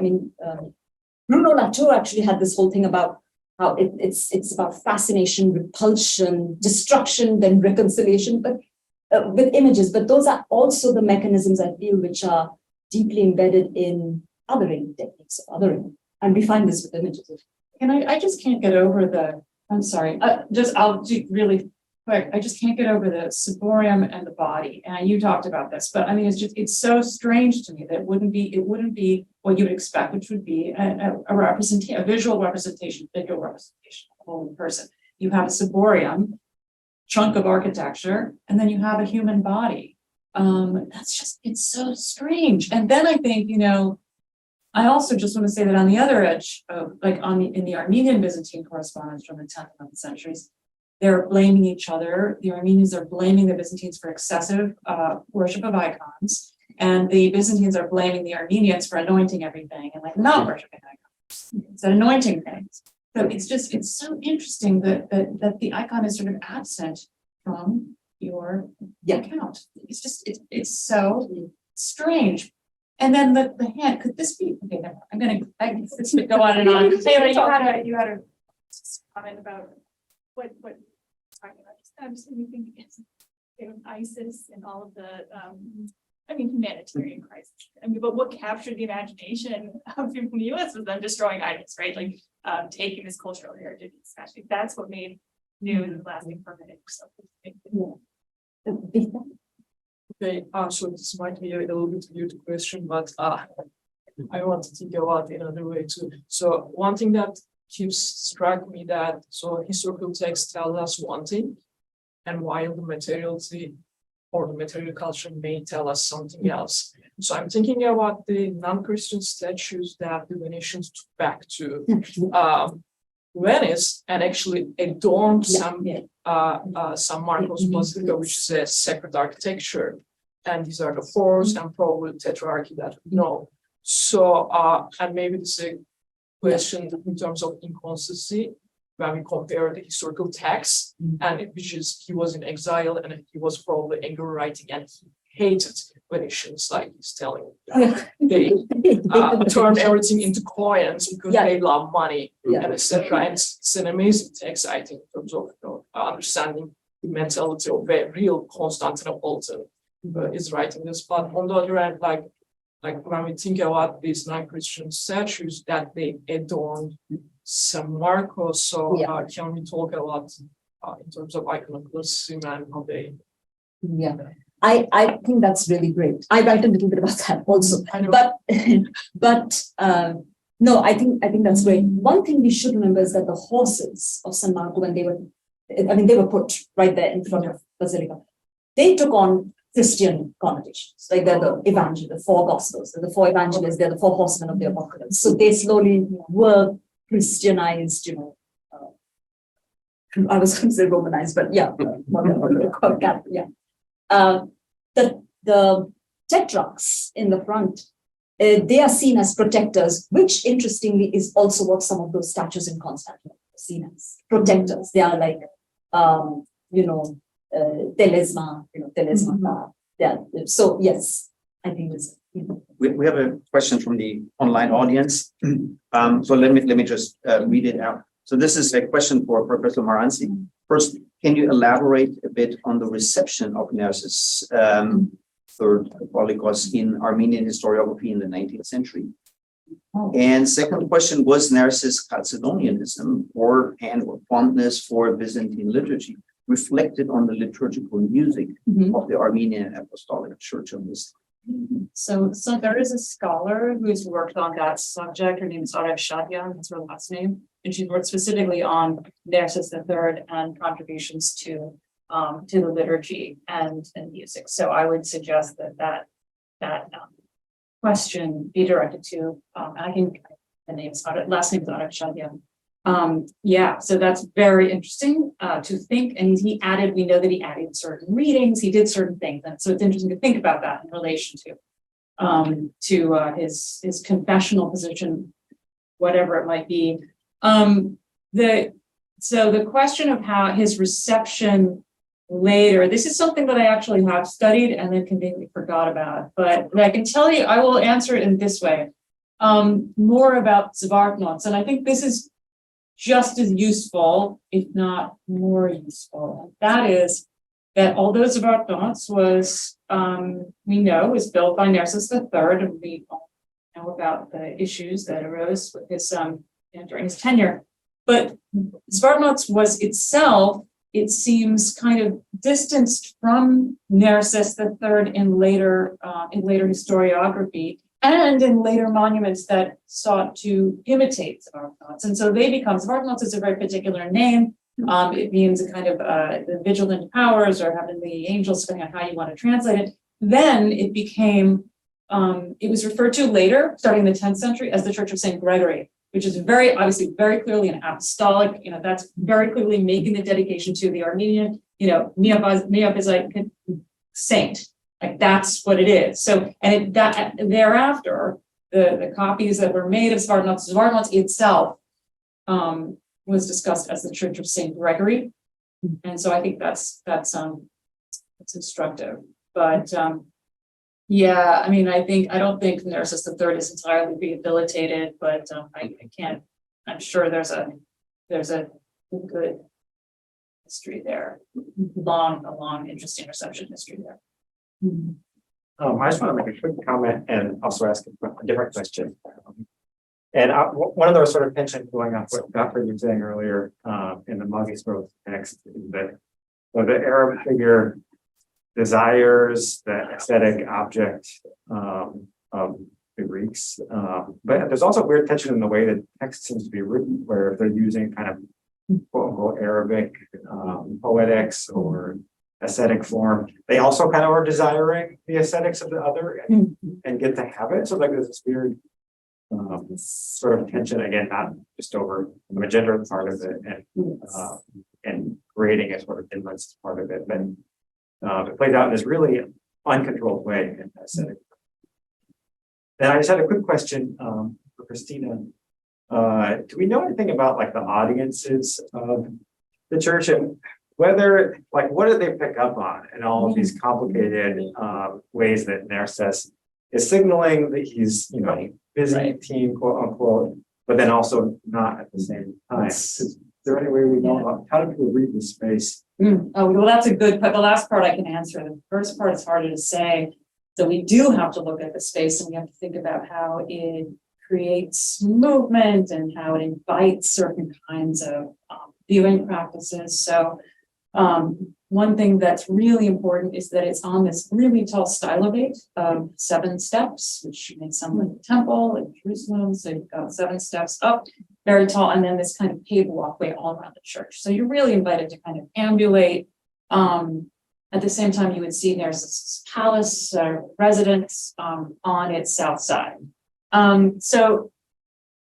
[SPEAKER 2] Bruno Latour actually had this whole thing about how it's about fascination, repulsion, destruction, then reconciliation, but with images. But those are also the mechanisms I feel which are deeply embedded in othering techniques of othering, and we find this with images.
[SPEAKER 3] And I just can't get over I'm sorry, I'll do really quick. I just can't get over the ciborium and the body. And you talked about this, but it's so strange to me that it wouldn't be what you would expect, which would be a visual representation, visual representation of the whole person. You have a ciborium, chunk of architecture, and then you have a human body. It's so strange. And then I think, I also just want to say that on the other edge of in the Armenian Byzantine correspondence from the 10th and 11th centuries, they're blaming each other. The Armenians are blaming the Byzantines for excessive worship of icons, and the Byzantines are blaming the Armenians for anointing everything and like not worshiping icons, instead anointing things. So it's so interesting that the icon is sort of absent from your account. It's so strange. And then the hand, could this be, okay, never mind. I can go on and on. Taylor, you had a comment about
[SPEAKER 9] what talking about just anything against ISIS and all of the humanitarian crisis. But what captured the imagination of people in the US was them destroying idols, right? Like taking this cultural heritage. That's what made new and lasting permanent. So
[SPEAKER 5] Okay, so this might be a little bit weird question, but I want to think about it another way too. So one thing that keeps struck me that so historical text tells us one thing, and while the materiality or the material culture may tell us something else. So I'm thinking about the non-Christian statues that the Venetians took back to Venice and actually adorned some Marcos Basilica, which is a sacred architecture. And these are the fours and probably tetrarchy that we know. So, and maybe this is a question in terms of inconsistency when we compare the historical text, and which is he was in exile and he was probably anger writing and he hated Venetians, like he's telling they turn everything into coins because they love money and etc. And it's an amazing text, I think, in terms of understanding the mentality of a real Constantinopolitan is writing this. But on the other hand, like when we think about these non-Christian statues that they adorned San Marcos, so can we talk about in terms of iconoclasm and how they?
[SPEAKER 2] Yeah, I think that's really great. I write a little bit about that also, but no, I think that's great. One thing we should remember is that the horses of San Marco, when they were put right there in front of Basilica, they took on Christian connotations, like they're the evangel, the four gospels, they're the four evangelists, they're the four horsemen of the apocalypse. So they slowly were Christianized, I was going to say Romanized, but the tetrarchs in the front, they are seen as protectors, which interestingly is also what some of those statues in Constantinople are seen as protectors. They are like, telesma, Yeah. So yes, I think it's.
[SPEAKER 6] We have a question from the online audience. So let me just read it out. So this is a question for Professor Maranzi. First, can you elaborate a bit on the reception of Nerses' third Polycos in Armenian historiography in the 19th century? And second question, was Nerses' Chalcedonianism or fondness for Byzantine liturgy reflected on the liturgical music of the Armenian Apostolic Church of this time?
[SPEAKER 3] So there is a scholar who's worked on that subject. Her name is Aref Shadian, that's her last name. And she worked specifically on Nerses III and contributions to the liturgy and music. So I would suggest that question be directed to, I think the last name is Aref Shadian. So that's very interesting to think. And we know that he added certain readings, he did certain things. And so it's interesting to think about that in relation to his confessional position, whatever it might be. So the question of how his reception later, this is something that I actually have studied and then conveniently forgot about, but I can tell you, I will answer it in this way, more about Zvartnots. And I think this is just as useful, if not more useful. That is that although Zvartnots was, we know, was built by Nerses III, and we all know about the issues that arose with his during his tenure. But Zvartnots was itself, it seems, kind of distanced from Nerses III in later historiography and in later monuments that sought to imitate Zvartnots. And so they become, Zvartnots is a very particular name. It means a kind of the vigilant powers or heavenly angels, depending on how you want to translate it. Then it became, it was referred to later, starting in the 10th century, as the Church of St. Gregory. which is obviously very clearly an apostolic, that's very clearly making the dedication to the Armenian, Miaphysite saint. Like that's what it is. So, and thereafter, the copies that were made of Svartnots itself was discussed as the Church of Saint Gregory. And so I think that's instructive. But yeah, I mean, I don't think Nerses III is entirely rehabilitated, but I'm sure there's a good history there, a long, interesting reception history there.
[SPEAKER 10] I just want to make a quick comment and also ask a different question. And one of the sort of tensions going on with Godfrey was saying earlier in the Magisros text is that the Arab figure desires the aesthetic object of the Greeks. But there's also weird tension in the way that text seems to be written, where they're using kind of quote unquote Arabic poetics or aesthetic form. They also kind of are desiring the aesthetics of the other and get to have it. So like there's this weird sort of tension, again, not just over the gender part of it and creating a sort of inlets part of it, but it plays out in this really uncontrolled way in aesthetic. Then I just had a quick question for Christina. Do we know anything about like the audiences of the church and whether, like, what do they pick up on in all of these complicated ways that Nerses is signaling that he's, Byzantine, quote unquote, but then also not at the same time? Is there any way we know about how do people read this space?
[SPEAKER 3] Oh, well, that's a good, but the last part I can answer. The first part is harder to say. So we do have to look at the space and we have to think about how it creates movement and how it invites certain kinds of viewing practices. So one thing that's really important is that it's on this really tall stylobate of 7 steps, which may sound like a temple in Jerusalem. So you've got 7 steps up, very tall, and then this kind of paved walkway all around the church. So you're really invited to kind of ambulate. At the same time, you would see there's this palace residence on its south side. So,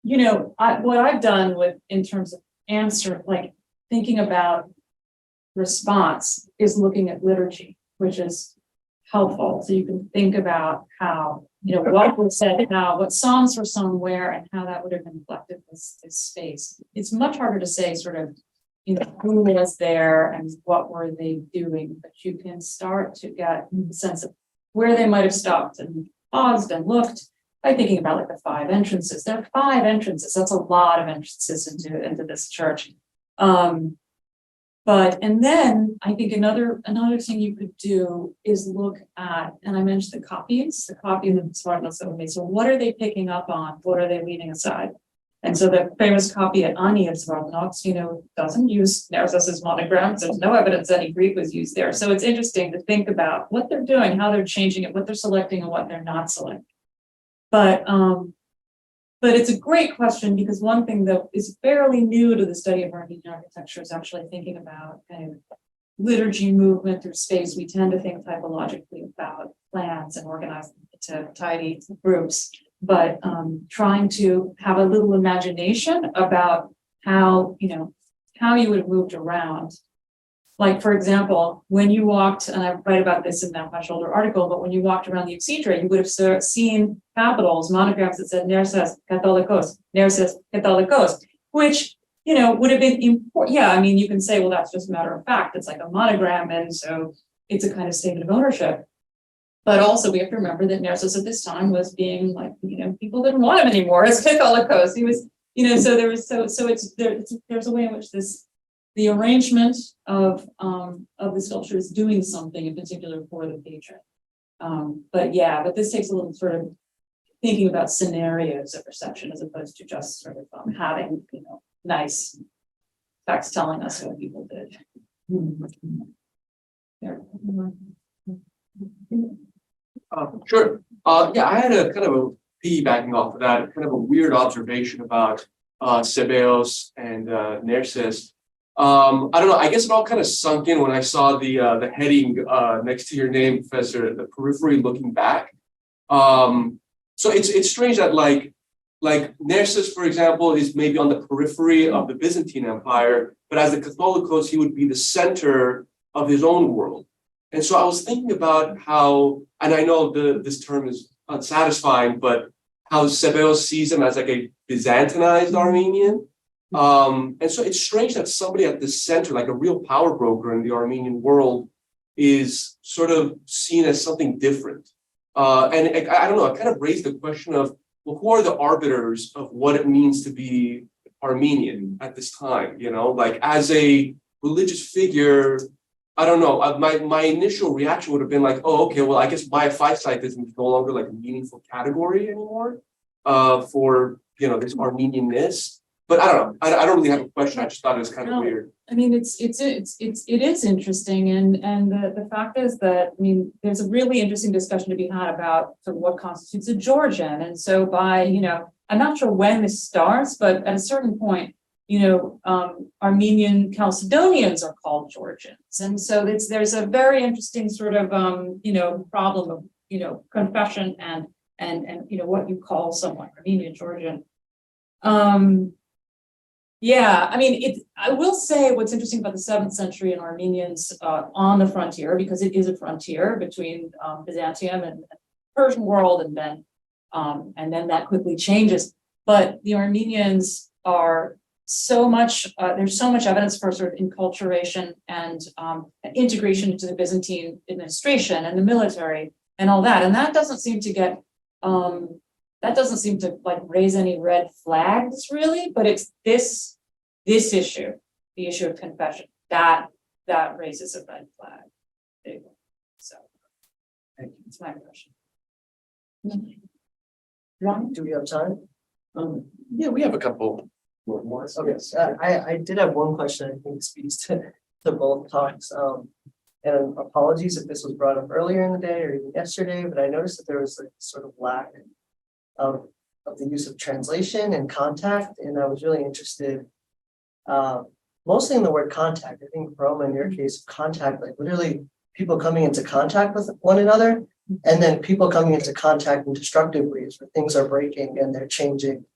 [SPEAKER 3] what I've done in terms of answer, like thinking about response, is looking at liturgy, which is helpful. So you can think about how, what was said, what songs were sung where, and how that would have inflected this space. It's much harder to say sort of, who was there and what were they doing, but you can start to get a sense of where they might have stopped and paused and looked by thinking about like the 5 entrances. There are 5 entrances. That's a lot of entrances into this church. And then I think another thing you could do is look at, and I mentioned the copy of the Svartnots that were made. So what are they picking up on? What are they leaving aside? And so the famous copy at Ani of Svartnots, doesn't use Nerses' monograms. There's no evidence any Greek was used there. So it's interesting to think about what they're doing, how they're changing it, what they're selecting and what they're not selecting. But it's a great question, because one thing that is fairly new to the study of Armenian architecture is actually thinking about kind of liturgy movement through space. We tend to think typologically about plans and organize them into tidy groups, but trying to have a little imagination about how you would have moved around. Like, for example, when you walked, and I write about this in that much older article, but when you walked around the Exedra, you would have seen capitals, monograms that said Nerses Catholicos, which, would have been important. Yeah, I mean, you can say, well, that's just a matter of fact. It's like a monogram, and so it's a kind of statement of ownership. But also we have to remember that Nerses at this time was being like, people didn't want him anymore as Catholicos. He was, so there was, there's a way in which the arrangement of the sculpture is doing something in particular for the patron. But this takes a little sort of thinking about scenarios of reception as opposed to just sort of having, nice facts telling us what people did.
[SPEAKER 11] Sure. I had a kind of a piggybacking off of that, kind of a weird observation about Sebeos and Nerses. I don't know. I guess it all kind of sunk in when I saw the heading next to your name, Professor, the periphery looking back. So it's strange that, like, like Nerses, for example, is maybe on the periphery of the Byzantine Empire, but as the Catholicos, he would be the center of his own world. And so I was thinking about how, and I know this term is unsatisfying, but how Sebeos sees him as like a Byzantinized Armenian. And so it's strange that somebody at the center, like a real power broker in the Armenian world, is sort of seen as something different. And I don't know, I kind of raised the question of, well, who are the arbiters of what it means to be Armenian at this time? You know, like as a religious figure, I don't know. My initial reaction would have been like, oh, okay, well, I guess Miaphysitism is no longer like a meaningful category anymore for, you know, this Armenianness. But I don't know. I don't really have a question. I just thought it was kind of weird.
[SPEAKER 3] I mean, it is interesting, and the fact is that, I mean, there's a really interesting discussion to be had about sort of what constitutes a Georgian, and so by, you know, I'm not sure when this starts, but at a certain point, you know, Armenian Chalcedonians are called Georgians, and so there's a very interesting sort of you know, problem of, you know, confession and you know, what you call someone Armenian Georgian. Yeah, I mean, I will say what's interesting about the 7th century and Armenians on the frontier, because it is a frontier between Byzantium and the Persian world, and then that quickly changes. But the Armenians are so much, there's so much evidence for sort of enculturation and integration into the Byzantine administration and the military and all that. And that doesn't seem to get, that doesn't seem to like raise any red flags really, but it's this issue, the issue of confession, that raises a red flag. So it's my impression.
[SPEAKER 12] Ron, do we have time?
[SPEAKER 1] Yeah, we have a couple more.
[SPEAKER 12] Okay, I did have one question. I think speaks to both talks. And apologies if this was brought up earlier in the day or even yesterday, but I noticed that there was a sort of lack of the use of translation and contact, and I was really interested mostly in the word contact. I think Rome, in your case, contact, like literally people coming into contact with one another, and then people coming into contact in destructive ways where things are breaking and they're changing.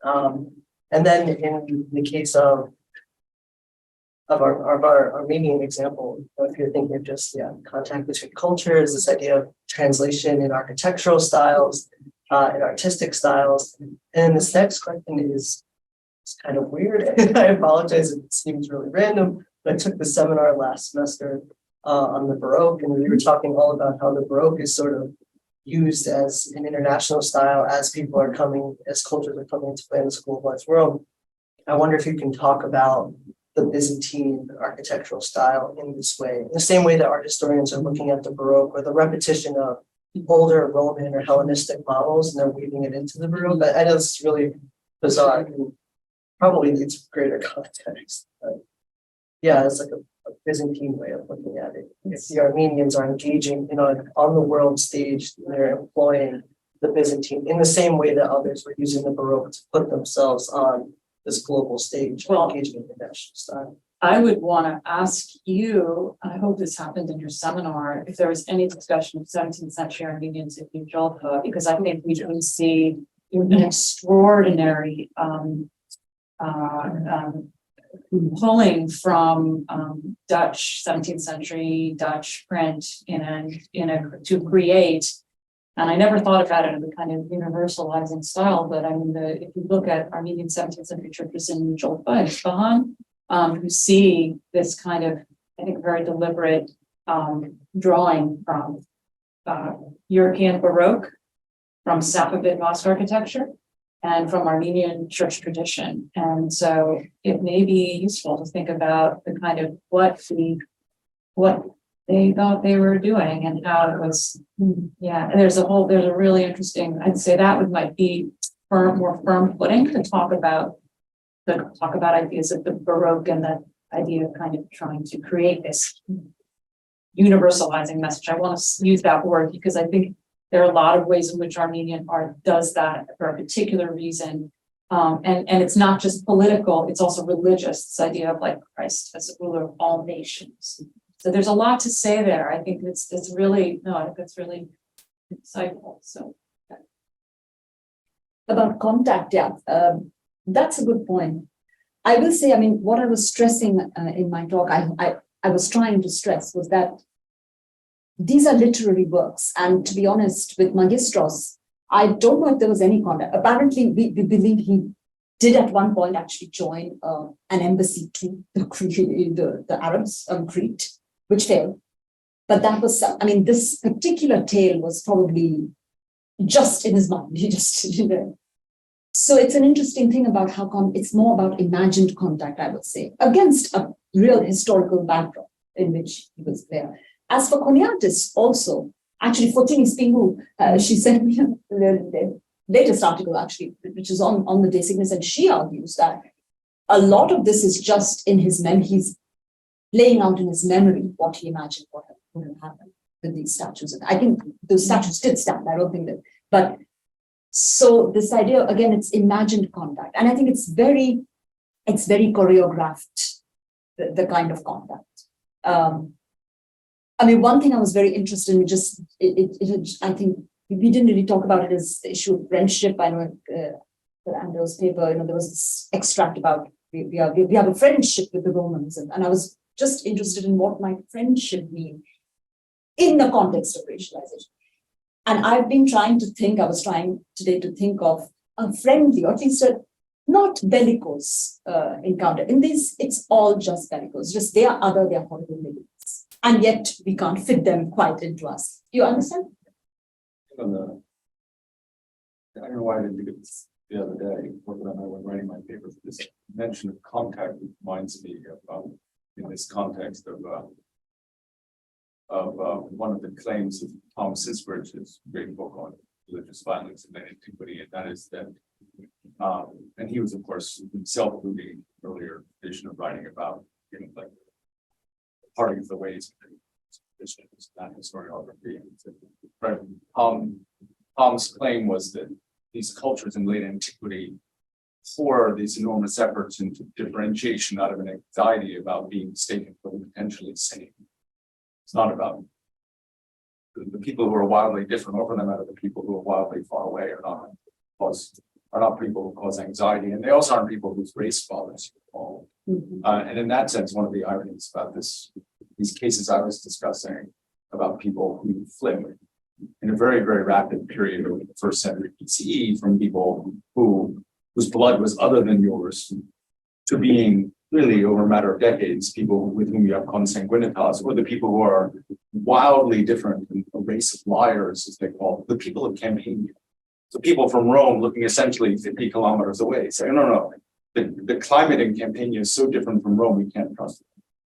[SPEAKER 12] And then in the case of our Armenian example, if you're thinking of just contact between cultures, this idea of translation in architectural styles, and artistic styles. And this next question is kind of weird. I apologize if it seems really random, but I took the seminar last semester on the Baroque, and we were talking all about how the Baroque is sort of used as an international style as people are coming, as cultures are coming into play in this globalized world. I wonder if you can talk about the Byzantine architectural style in this way, in the same way that art historians are looking at the Baroque, or the repetition of older Roman or Hellenistic models, and they're weaving it into the Baroque. I know this is really bizarre and probably needs greater context. But yeah, it's like a Byzantine way of looking at it. If the Armenians are engaging on the world stage, they're employing the Byzantine in the same way that others were using the Baroque to put themselves on this global stage, engaging in the national style.
[SPEAKER 3] I would want to ask you, I hope this happened in your seminar, if there was any discussion of 17th century Armenians in New Jolpa, because I think we do see an extraordinary pulling from Dutch 17th century Dutch print to create. And I never thought about it in a kind of universalizing style, but I mean, if you look at Armenian 17th century churches in Jolpa and Isfahan, you see this kind of, I think, very deliberate drawing from European Baroque, from Safavid mosque architecture, and from Armenian church tradition. And so it may be useful to think about the kind of what they thought they were doing and how it was. And there's a really interesting, I'd say that might be more firm footing to talk about ideas of the Baroque and the idea of kind of trying to create this universalizing message. I want to use that word because I think there are a lot of ways in which Armenian art does that for a particular reason. And it's not just political, it's also religious, this idea of like Christ as a ruler of all nations. So there's a lot to say there. I think it's really, I think it's really insightful. So
[SPEAKER 2] About contact, yeah, that's a good point. I will say, I mean, what I was stressing in my talk, I was trying to stress was that these are literary works. And to be honest, with Magistros, I don't know if there was any contact. Apparently, we believe he did at one point actually join an embassy to the Arabs on Crete, which failed. But that was, I mean, this particular tale was probably just in his mind. He just, So it's an interesting thing about how it's more about imagined contact, I would say, against a real historical backdrop in which he was there. As for Choniatis, also, actually, Fotini Spingu, she sent me the latest article, actually, which is on the De Signis, and she argues that a lot of this is just in his memory. He's laying out in his memory what he imagined what would have happened with these statues. And I think those statues did stand. I don't think that, but so this idea, again, it's imagined contact. And I think it's very choreographed, the kind of contact. I mean, one thing I was very interested in, I think we didn't really talk about it, is the issue of friendship. I know the Annals paper, there was this extract about we have a friendship with the Romans. And I was just interested in what might friendship mean in the context of racialization. And I've been trying to think, I was trying today to think of a friendly, or at least a not bellicose encounter. In this, it's all just bellicose, just they are horrible niggas. And yet we can't fit them quite into us. You understand?
[SPEAKER 8] I don't know why I didn't think of this the other day, when writing my paper. This mention of contact reminds me of, in this context of one of the claims of Tom Sisberg's great book on religious violence and antiquity, and that is that, and he was, of course, himself reading earlier edition of writing about, like parting of the ways of Christians, not historiography. Tom's claim was that these cultures in late antiquity pour these enormous efforts into differentiation out of an anxiety about being mistaken for the potentially same. It's not about the people who are wildly different, or for them out of the people who are wildly far away are not people who cause anxiety, and they also aren't people whose race bothers you all. And in that sense, one of the ironies about these cases I was discussing about people who fled in a very, very rapid period of the first century BCE from people whose blood was other than yours to being really over a matter of decades, people with whom you have consanguinitas, or the people who are wildly different, and a race of liars, as they call it, the people of Campania. So people from Rome looking essentially 50 kilometers away say, no, the climate in Campania is so different from Rome, we can't trust it.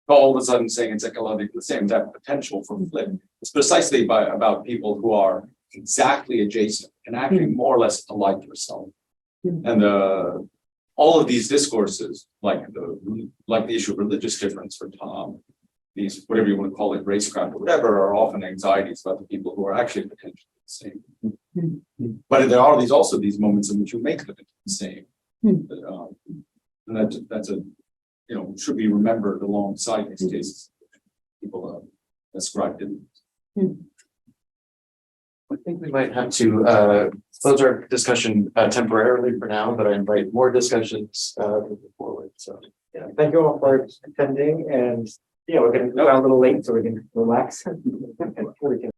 [SPEAKER 8] All of a sudden saying it's ecologically the same, that potential for flip. It's precisely about people who are exactly adjacent and acting more or less alike yourself. And all of these discourses, like the issue of religious difference for Tom, these, whatever you want to call it, racecraft or whatever, are often anxieties about the people who are actually potentially the same. But there are also these moments in which you make them the same. And that's a, should be remembered alongside these cases. People ascribed it.
[SPEAKER 1] I think we might have to close our discussion temporarily for now, but I invite more discussions moving forward. So
[SPEAKER 10] Yeah, thank you all for attending, and we're going to go out a little late so we can relax. We can